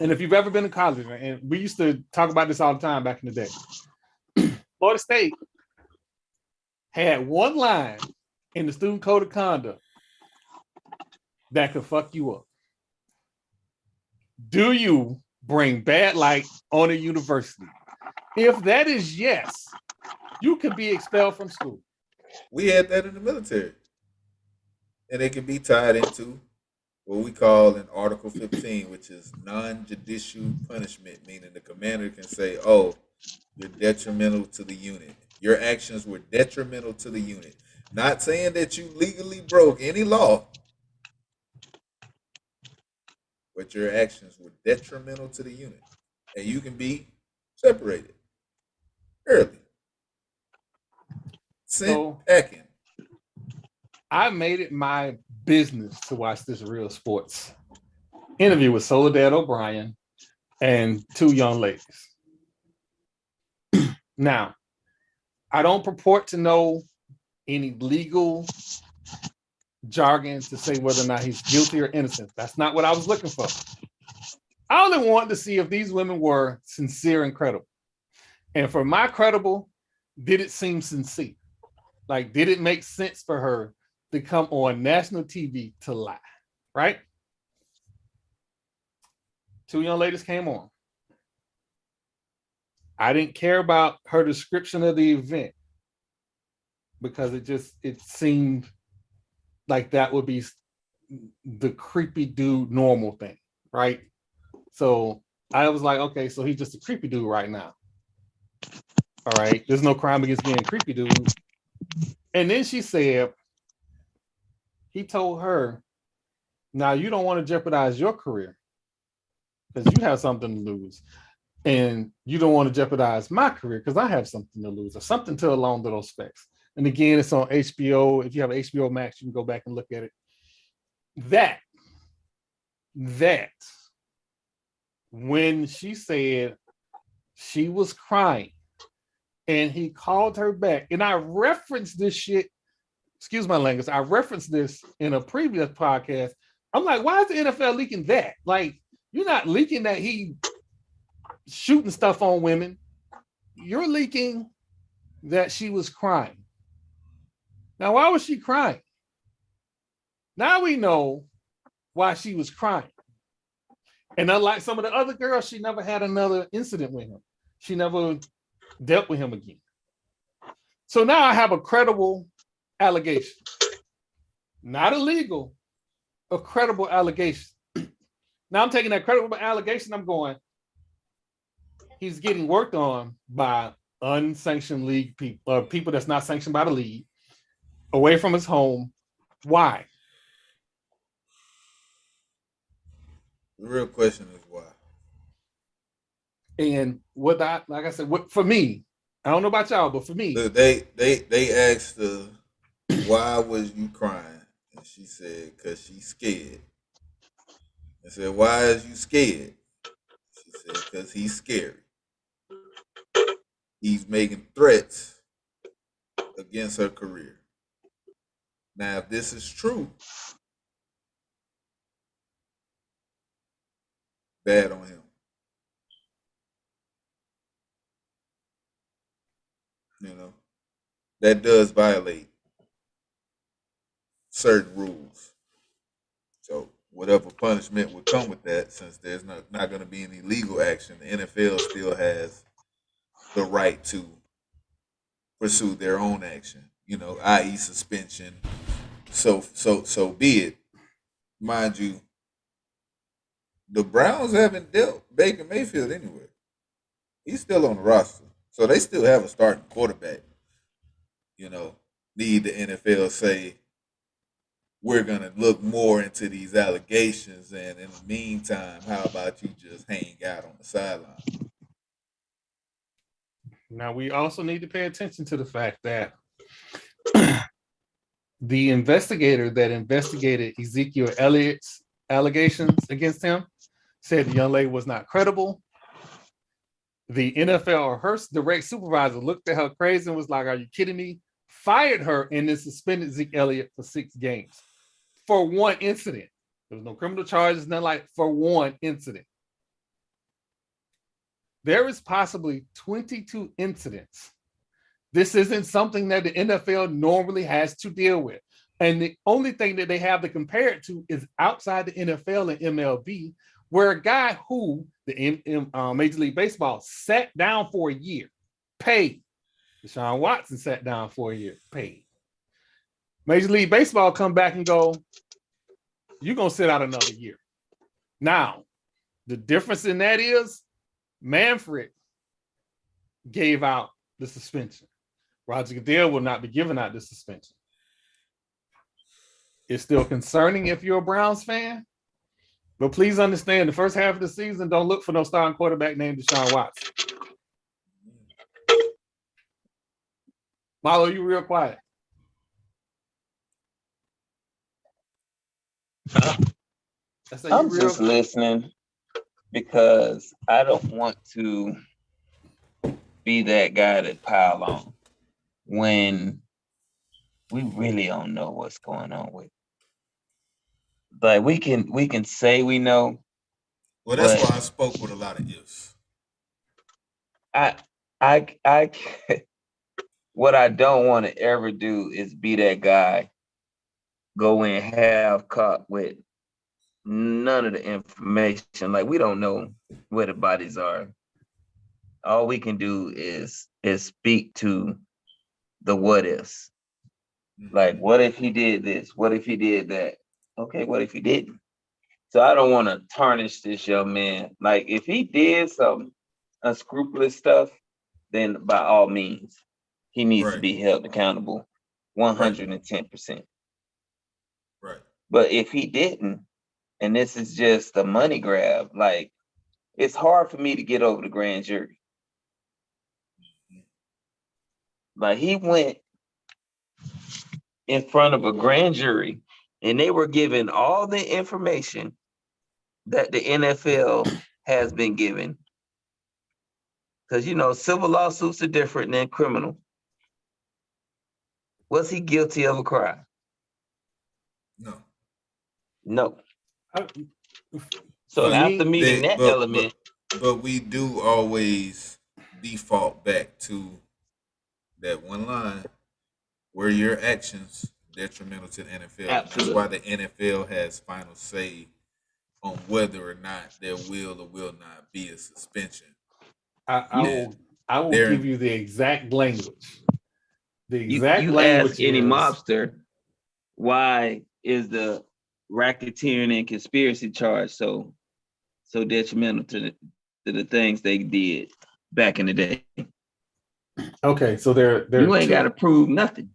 And if you've ever been to college, and we used to talk about this all the time back in the day, Florida State had one line in the student code of conduct that could fuck you up. Do you bring bad light on a university? If that is yes, you can be expelled from school. We had that in the military. And it can be tied into what we call in Article 15, which is non-judicial punishment, meaning the commander can say, oh, you're detrimental to the unit. Your actions were detrimental to the unit. Not saying that you legally broke any law, but your actions were detrimental to the unit. And you can be separated early. Sent packing. I made it my business to watch this Real Sports interview with Soledad O'Brien and two young ladies. Now, I don't purport to know any legal jargon to say whether or not he's guilty or innocent. That's not what I was looking for. I only wanted to see if these women were sincere and credible. And for my credible, did it seem sincere? Like, did it make sense for her to come on national TV to lie, right? Two young ladies came on. I didn't care about her description of the event because it seemed like that would be the creepy dude normal thing, right? So I was like, okay, so he's just a creepy dude right now. All right, there's no crime against being a creepy dude. And then she said, he told her, now you don't want to jeopardize your career because you have something to lose. And you don't want to jeopardize my career because I have something to lose, or something to along those specs. And again, it's on HBO. If you have HBO Max, you can go back and look at it. That when she said she was crying and he called her back, and I referenced this shit, excuse my language, I referenced this in a previous podcast. I'm like, why is the NFL leaking that? Like, you're not leaking that he shooting stuff on women. You're leaking that she was crying. Now, why was she crying? Now we know why she was crying. And unlike some of the other girls, she never had another incident with him. She never dealt with him again. So now I have a credible allegation. Not illegal, a credible allegation. Now I'm taking that credible allegation, I'm going, he's getting worked on by unsanctioned league people, people that's not sanctioned by the league, away from his home. Why? The real question is why. And what I, like I said, what for me, I don't know about y'all, but for me, they asked her, why was you crying? And she said, because she's scared. I said, why is you scared? She said, because he's scary. He's making threats against her career. Now, if this is true, bad on him. You know, that does violate certain rules. So whatever punishment would come with that, since there's not going to be any legal action, the NFL still has the right to pursue their own action, i.e. suspension. So be it. Mind you, the Browns haven't dealt Baker Mayfield anyway. He's still on the roster. So they still have a starting quarterback. Need the NFL say, we're going to look more into these allegations, and in the meantime, how about you just hang out on the sideline? Now, we also need to pay attention to the fact that the investigator that investigated Ezekiel Elliott's allegations against him said the young lady was not credible. The NFL or her direct supervisor looked at her crazy and was like, "Are you kidding me?" Fired her and then suspended Zeke Elliott for 6 games for one incident. There was no criminal charges, nothing like, for one incident. There is possibly 22 incidents. This isn't something that the NFL normally has to deal with. And the only thing that they have to compare it to is outside the NFL and MLB, where a guy who the Major League Baseball sat down for a year, paid. Deshaun Watson sat down for a year, paid. Major League Baseball come back and go, you're going to sit out another year. Now, the difference in that is Manfred gave out the suspension. Roger Goodell will not be giving out the suspension. It's still concerning if you're a Browns fan, but please understand the first half of the season, don't look for no starting quarterback named Deshaun Watson. Marlo, you real quiet. I'm just listening because I don't want to be that guy that pile on when we really don't know what's going on with it. Like we can say we know. Well, that's why I spoke with a lot of ifs. I what I don't want to ever do is be that guy, go in half caught with none of the information. Like we don't know where the bodies are. All we can do is speak to the what ifs. Like, what if he did this? What if he did that? Okay, what if he didn't? So I don't want to tarnish this young man. Like, if he did some unscrupulous stuff, then by all means, he needs to be held accountable 110%. Right. But if he didn't, and this is just a money grab, like, it's hard for me to get over the grand jury. Like, he went in front of a grand jury and they were given all the information that the NFL has been given. Because, civil lawsuits are different than criminal. Was he guilty of a crime? No. So after meeting that element. But we do always default back to that one line, were your actions detrimental to the NFL? Absolutely. That's why the NFL has final say on whether or not there will or will not be a suspension. I will give you the exact language. The exact you language. Ask any mobster, why is the racketeering and conspiracy charge so detrimental to the things they did back in the day? Okay, so there you ain't got to prove nothing.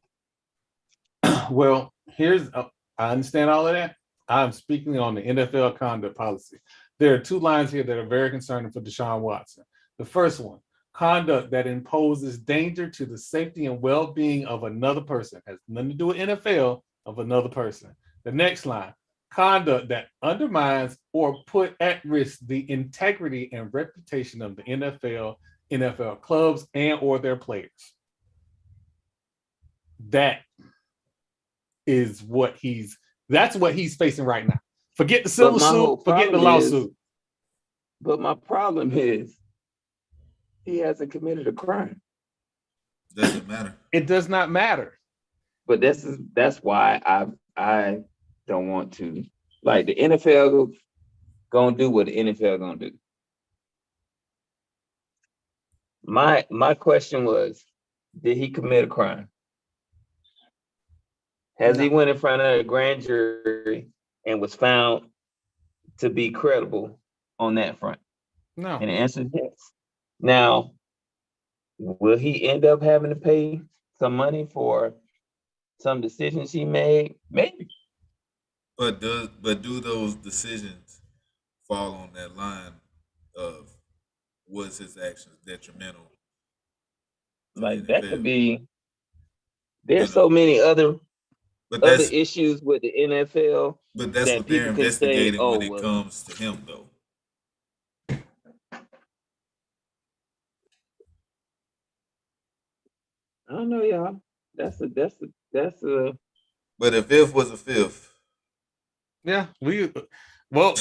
Well, I understand all of that. I'm speaking on the NFL conduct policy. There are 2 lines here that are very concerning for Deshaun Watson. The first one, conduct that imposes danger to the safety and well-being of another person. Has nothing to do with NFL, of another person. The next line, conduct that undermines or put at risk the integrity and reputation of the NFL clubs and or their players. That's what he's facing right now. Forget the civil suit, forget the lawsuit. But my problem is he hasn't committed a crime. Doesn't matter. It does not matter. But that's why I don't want to. Like the NFL gonna do what the NFL gonna do. My question was, did he commit a crime? Has he went in front of a grand jury and was found to be credible on that front? No. And the answer is yes. Now, will he end up having to pay some money for some decisions he made? Maybe. But do those decisions fall on that line of was his actions detrimental? Like that could be. You There's know, so many other but issues with the NFL that's that what they're people can say, investigating "Oh, when it well, comes to him, though. I don't know, y'all. That's a But a fifth was a fifth. Yeah, well,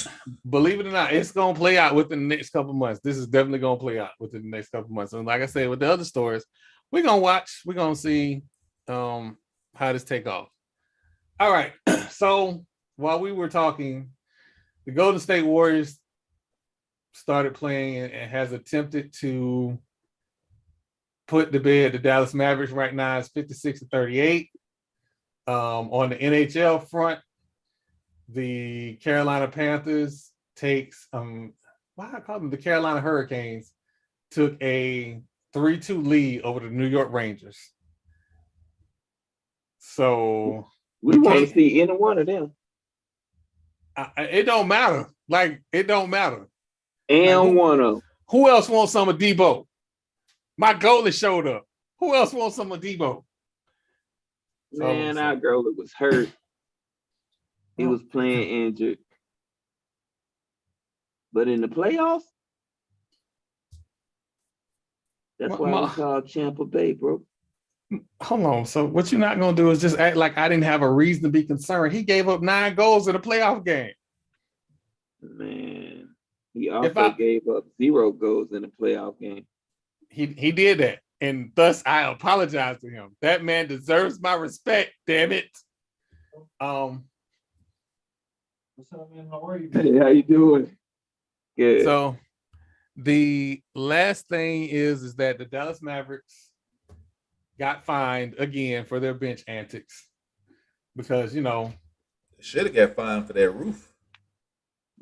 believe it or not, it's gonna play out within the next couple months. This is definitely gonna play out within the next couple months. And like I said, with the other stories, we're gonna watch, we're gonna see how this take off. All right. So while we were talking, the Golden State Warriors started playing and has attempted to put to bed the Dallas Mavericks. Right now it's 56-38. On the NHL front, the Carolina Panthers takes why I call them the Carolina Hurricanes, took a 3-2 lead over the New York Rangers. So we want to see any one of them. It don't matter. Like, it don't matter. And like, one of them. Who else wants some of Debo? My goalie showed up. Who else wants some of Debo? Man, our goalie was hurt. He was playing injured. But in the playoffs, that's why we call Champa Bay, bro. Hold on. So what you're not going to do is just act like I didn't have a reason to be concerned. He gave up 9 goals in a playoff game. Man, he also gave up 0 goals in a playoff game. He did that. And thus I apologize to him. That man deserves my respect, damn it. What's up, man? How are you? Hey, how you doing? Good. So the last thing is that the Dallas Mavericks got fined again for their bench antics because, you know, they should have got fined for that roof.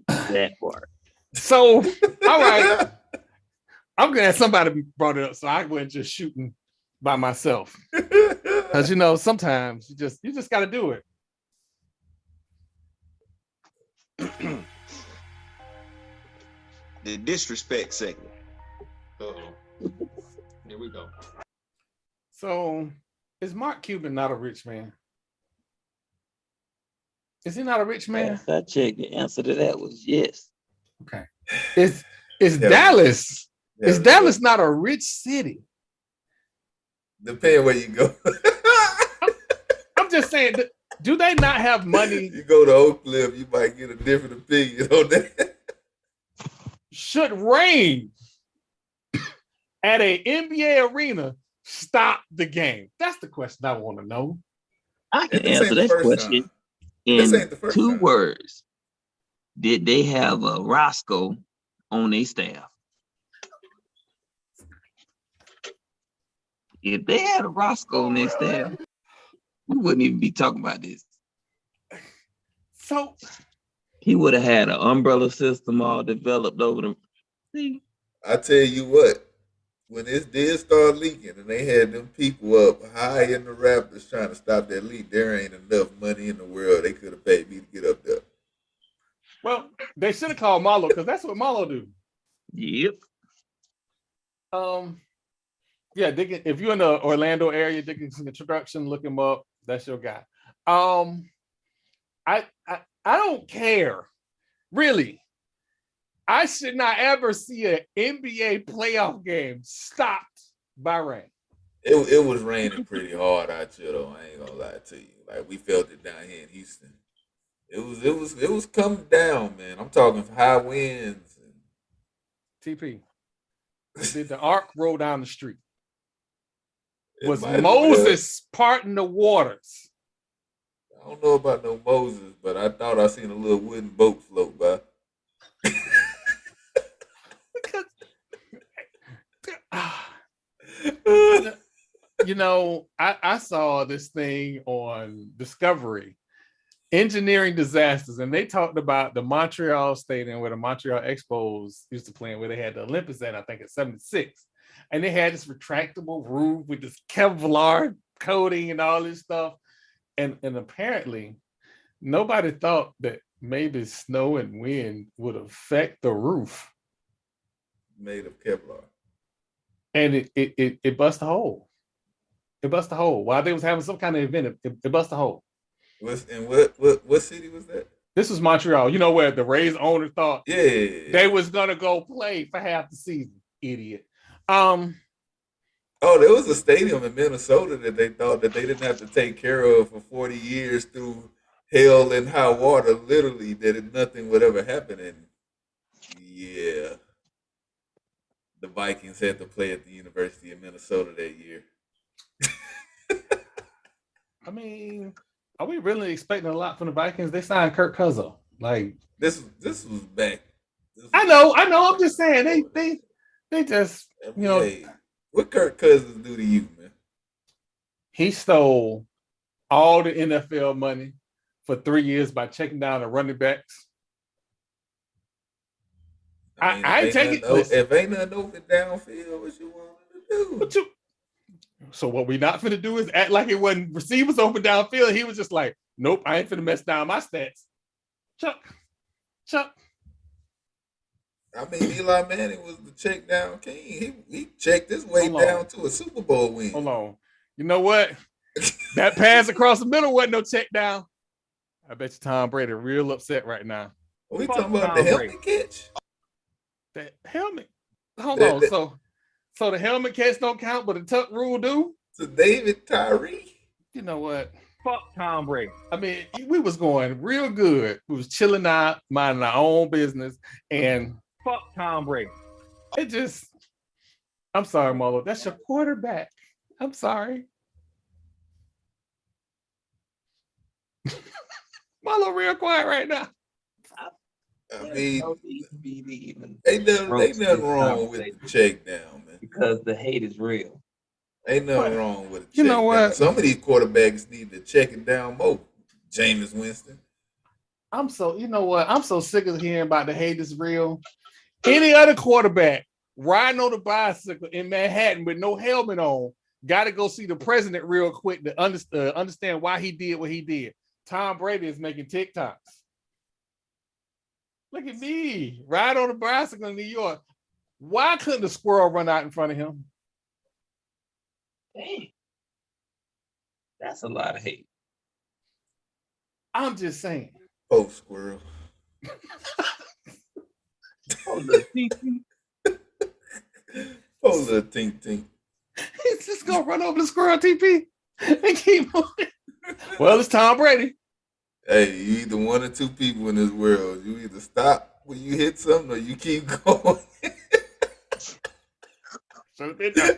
That part. So, all right. I'm glad somebody brought it up, so I wasn't just shooting by myself. Because, you know, sometimes you just got to do it. The disrespect segment. Uh-oh. Here we go. So, is Mark Cuban not a rich man? Is he not a rich man? Last I checked, the answer to that was yes. Okay. Is Dallas? Yeah, is Dallas not a rich city? Depending where you go. I'm just saying, do they not have money? You go to Oak Cliff, you might get a different opinion on that. Should rain at an NBA arena stop the game? That's the question I want to know. I can answer that question in 2 words. Did they have a Roscoe on their staff? If they had a Roscoe on their staff, we wouldn't even be talking about this. So he would have had an umbrella system all developed over them. See? I tell you what, when this did start leaking and they had them people up high in the rafters trying to stop that leak, there ain't enough money in the world they could have paid me to get up there. Well, they should have called Marlo because that's what Marlo do. Yep. Yeah, if you're in the Orlando area, Dickinson Construction, look him up. That's your guy. I don't care. Really. I should not ever see an NBA playoff game stopped by rain. It was raining pretty hard out here though. I ain't gonna lie to you. Like we felt it down here in Houston. It was coming down, man. I'm talking high winds. TP. Did the ark roll down the street? Was might Moses parting the waters? I don't know about no Moses, but I thought I seen a little wooden boat float by. I saw this thing on Discovery, engineering disasters, and they talked about the Montreal Stadium where the Montreal Expos used to play, where they had the Olympics at, I think, in '76, and they had this retractable roof with this Kevlar coating and all this stuff, and apparently nobody thought that maybe snow and wind would affect the roof, Made of Kevlar. and it bust a hole. It bust a hole while they was having some kind of event. It bust a hole. What city was that? This was Montreal. You know where the Rays owner thought they was gonna go play for half the season. Idiot. Oh, there was a stadium in Minnesota that they thought that they didn't have to take care of for 40 years through hell and high water, literally, that nothing would ever happen. And yeah, the Vikings had to play at the University of Minnesota that year. I mean, are we really expecting a lot from the Vikings? They signed Kirk Cousins. Like this was back. I know. I'm just saying they just Hey, what Kirk Cousins do to you, man? He stole all the NFL money for 3 years by checking down the running backs. I ain't taking it. If ain't nothing open downfield, what you want to do? So what we not finna do is act like it wasn't receivers open downfield. He was just like, nope, I ain't finna mess down my stats. Chuck. I mean, Eli Manning was the check down king. He checked his way down to a Super Bowl win. Hold on. You know what? That pass across the middle wasn't no check down. I bet you Tom Brady real upset right now. Are we talking about the helmet catch? The helmet. Hold on. So the helmet catch don't count, but the tuck rule do? So David Tyree. You know what? Fuck Tom Brady. I mean, we was going real good. We was chilling out, minding our own business, and fuck Tom Brady. It just, I'm sorry, Marlo. That's your quarterback. I'm sorry. Marlo real quiet right now. I mean, ain't nothing wrong with the check down, man. Because the hate is real. Ain't nothing wrong with it. You know what? Down. Some of these quarterbacks need to check it down more. Jameis Winston. You know what? I'm so sick of hearing about the hate is real. Any other quarterback riding on a bicycle in Manhattan with no helmet on, got to go see the president real quick to understand why he did what he did. Tom Brady is making TikToks. Look at me, ride on a bicycle in New York. Why couldn't the squirrel run out in front of him? Dang. That's a lot of hate. I'm just saying. Oh, squirrel. Oh, little tink. Oh, little tink. He's just going to run over the squirrel, TP, and keep moving. Well, it's Tom Brady. Hey, you either one or two people in this world. You either stop when you hit something or you keep going. There's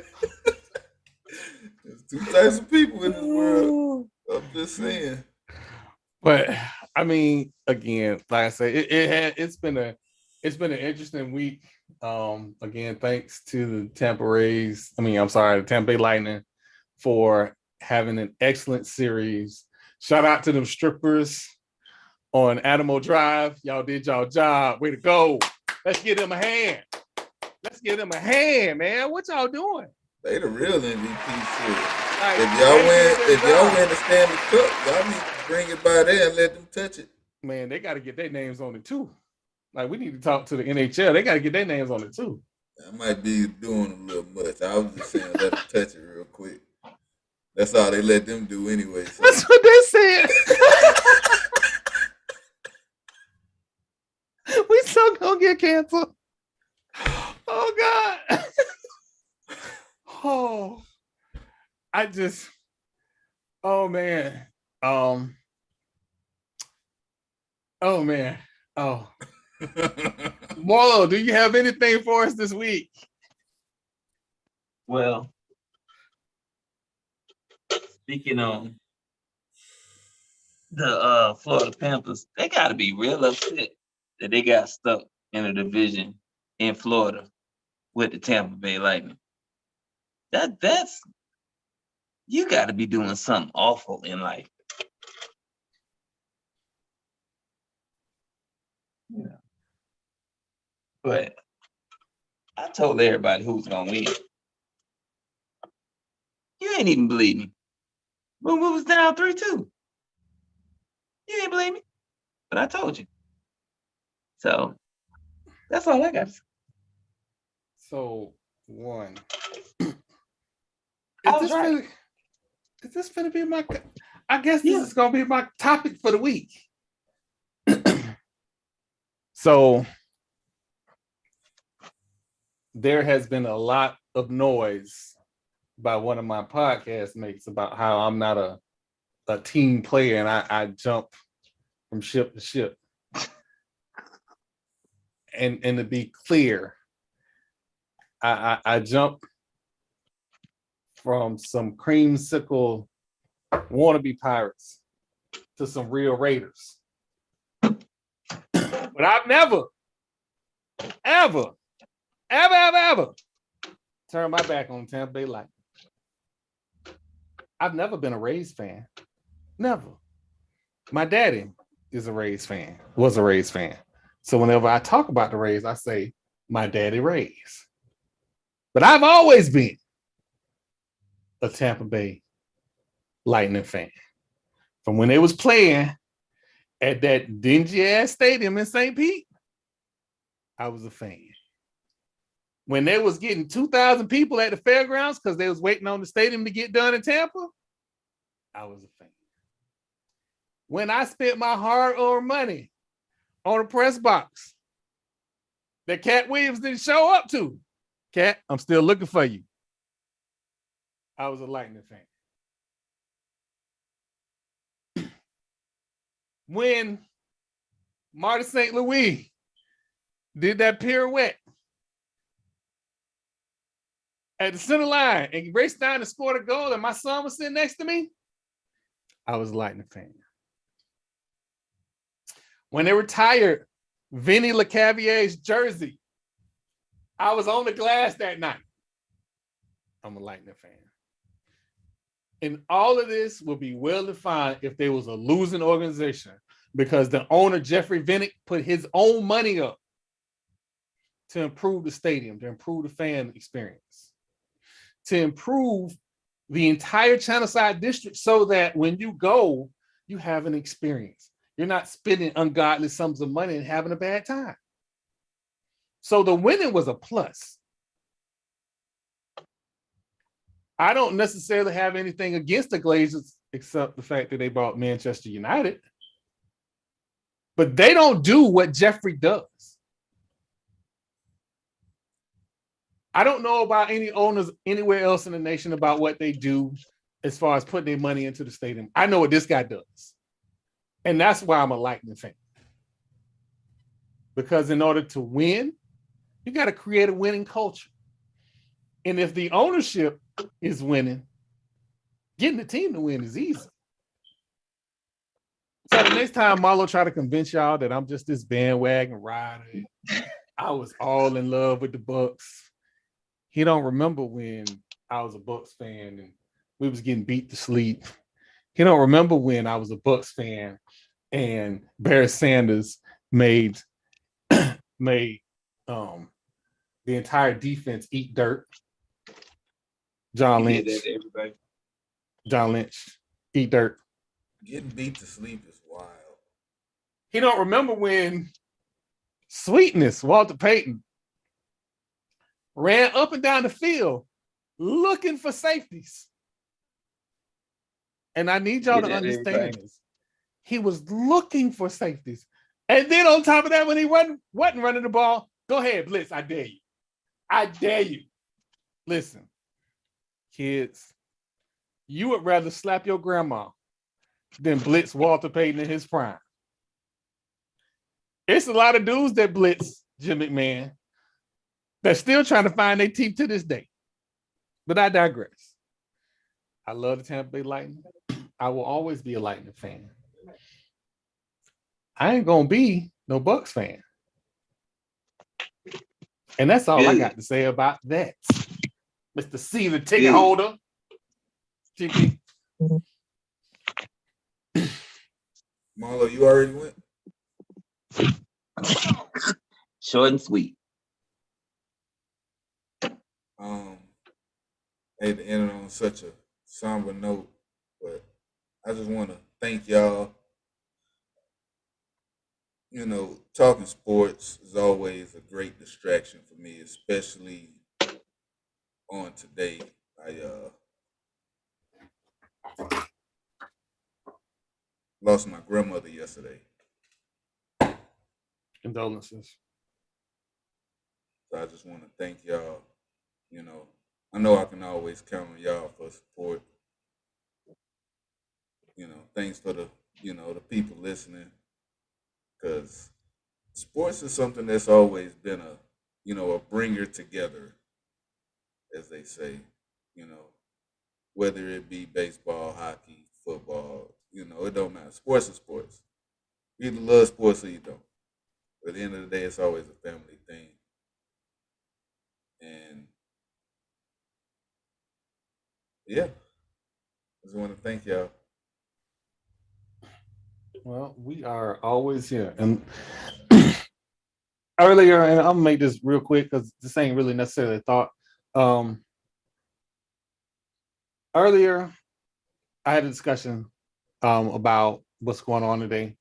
two types of people in this world. I'm just saying. But I mean, again, like I say, it's been an interesting week. Again, thanks to the Tampa Bay Lightning for having an excellent series. Shout out to them strippers on Animal Drive. Y'all did y'all job. Way to go. Let's give them a hand. Man. What y'all doing? They the real MVP shit. Like, if y'all win the Stanley Cup, y'all need to bring it by there and let them touch it. Man, they got to get their names on it too. Like, we need to talk to the NHL. They got to get their names on it too. I might be doing a little much. I was just saying let them touch it real quick. That's all they let them do anyway. So. That's what they said. We still gonna get canceled. Oh God. Oh man. Marlo, do you have anything for us this week? Well, speaking on the Florida Panthers, they got to be real upset that they got stuck in a division in Florida with the Tampa Bay Lightning. That's you got to be doing something awful in life. Yeah. But I told everybody who was gonna win. You ain't even believe me. When we was down 3-2. You ain't believe me. But I told you. So that's all I got. So one. I was right. Is this gonna be my? I guess this is gonna be my topic for the week. So there has been a lot of noise by one of my podcast mates about how I'm not a team player and I jump from ship to ship. And to be clear, I jump from some creamsicle wannabe Pirates to some real Raiders. But I've never, ever turned my back on Tampa Bay Lightning. I've never been a Rays fan. Never. My daddy is a Rays fan, was a Rays fan. So whenever I talk about the Rays, I say, my daddy Rays. But I've always been a Tampa Bay Lightning fan. From when they was playing at that dingy-ass stadium in St. Pete, I was a fan. When they was getting 2,000 people at the fairgrounds because they was waiting on the stadium to get done in Tampa, I was a fan. When I spent my hard-earned money on a press box that Cat Williams didn't show up to, Cat, I'm still looking for you. I was a Lightning fan. When Marty St. Louis did that pirouette at the center line and he raced down and scored a goal and my son was sitting next to me, I was a Lightning fan. When they retired Vinny LeCavier's jersey, I was on the glass that night. I'm a Lightning fan. And all of this will be well defined if there was a losing organization because the owner, Jeffrey Vinnick, put his own money up to improve the stadium, to improve the fan experience, to improve the entire Channelside district so that when you go, you have an experience. You're not spending ungodly sums of money and having a bad time. So the winning was a plus. I don't necessarily have anything against the Glazers except the fact that they bought Manchester United. But they don't do what Jeffrey does. I don't know about any owners anywhere else in the nation about what they do as far as putting their money into the stadium. I know what this guy does. And that's why I'm a Lightning fan. Because in order to win, you got to create a winning culture. And if the ownership is winning, getting the team to win is easy. So the next time Marlo try to convince y'all that I'm just this bandwagon rider, I was all in love with the Bucks. He don't remember when I was a Bucks fan and we was getting beat to sleep. He don't remember when I was a Bucks fan and Barry Sanders made the entire defense eat dirt. John Lynch. John Lynch, eat dirt. Getting beat to sleep is wild. He don't remember when Sweetness, Walter Payton, ran up and down the field looking for safeties. And I need y'all to understand this. He was looking for safeties. And then on top of that, when he wasn't running the ball, go ahead, Blitz, I dare you. I dare you. Listen, kids, you would rather slap your grandma than blitz Walter Payton in his prime. It's a lot of dudes that blitz Jim McMahon that's still trying to find their team to this day. But I digress. I love the Tampa Bay Lightning. I will always be a Lightning fan. I ain't gonna be no Bucks fan. And that's all I got to say about that. Mr. C, the ticket holder. GP. Marlo, you already went? Short and sweet. I hate to end it on such a somber note, but I just want to thank y'all. You know, talking sports is always a great distraction for me, especially on today. I lost my grandmother yesterday. Condolences. So I just want to thank y'all. You know, I know I can always count on y'all for support. You know, thanks for the people listening, because sports is something that's always been a bringer together, as they say. You know, whether it be baseball, hockey, football, it don't matter. Sports is sports. You either love sports or you don't. But at the end of the day, it's always a family thing. And yeah, I just want to thank y'all. Well, we are always here. And earlier, and I'm gonna make this real quick because this ain't really necessarily a thought. Earlier, I had a discussion about what's going on today.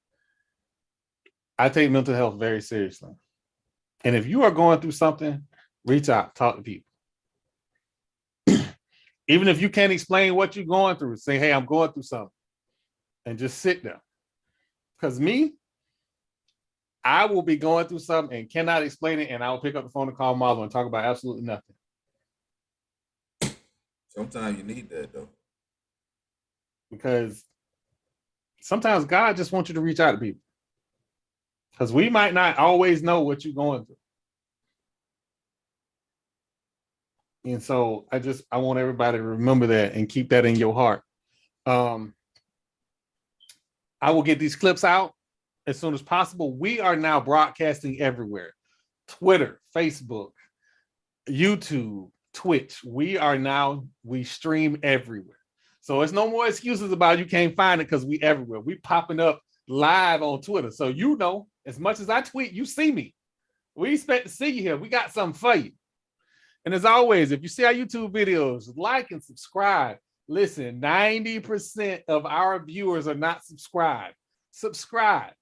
I take mental health very seriously. And if you are going through something, reach out, talk to people. Even if you can't explain what you're going through, say, hey, I'm going through something. And just sit there. Because me, I will be going through something and cannot explain it, and I will pick up the phone and call Marlo and talk about absolutely nothing. Sometimes you need that, though. Because sometimes God just wants you to reach out to people. Because we might not always know what you're going through. And so I want everybody to remember that and keep that in your heart. I will get these clips out as soon as possible. We are now broadcasting everywhere. Twitter, Facebook, YouTube, Twitch. We stream everywhere. So it's no more excuses about you can't find it because we everywhere. We popping up live on Twitter. So as much as I tweet, you see me. We expect to see you here. We got something for you. And as always, if you see our YouTube videos, like and subscribe. Listen, 90% of our viewers are not subscribed. Subscribe.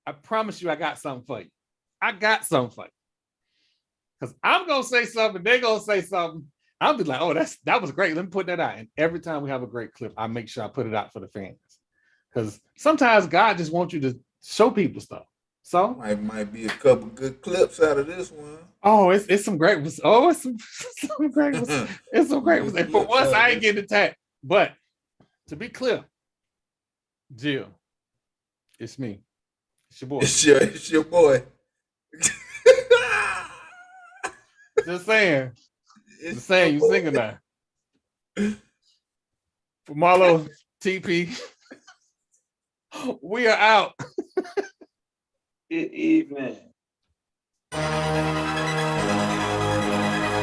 I promise you I got something for you. I got something for you. Because I'm going to say something, they're going to say something. I'll be like, oh, that was great. Let me put that out. And every time we have a great clip, I make sure I put it out for the fans. Because sometimes God just wants you to show people stuff. So might be a couple good clips out of this one. Oh, it's some great ones. Oh, it's some great ones. It's some great ones. And for once, I ain't getting attacked. But to be clear, Jill, it's me. It's your boy. It's your boy. Just saying. Just saying, you singing now. For Marlo, TP, we are out. Good evening.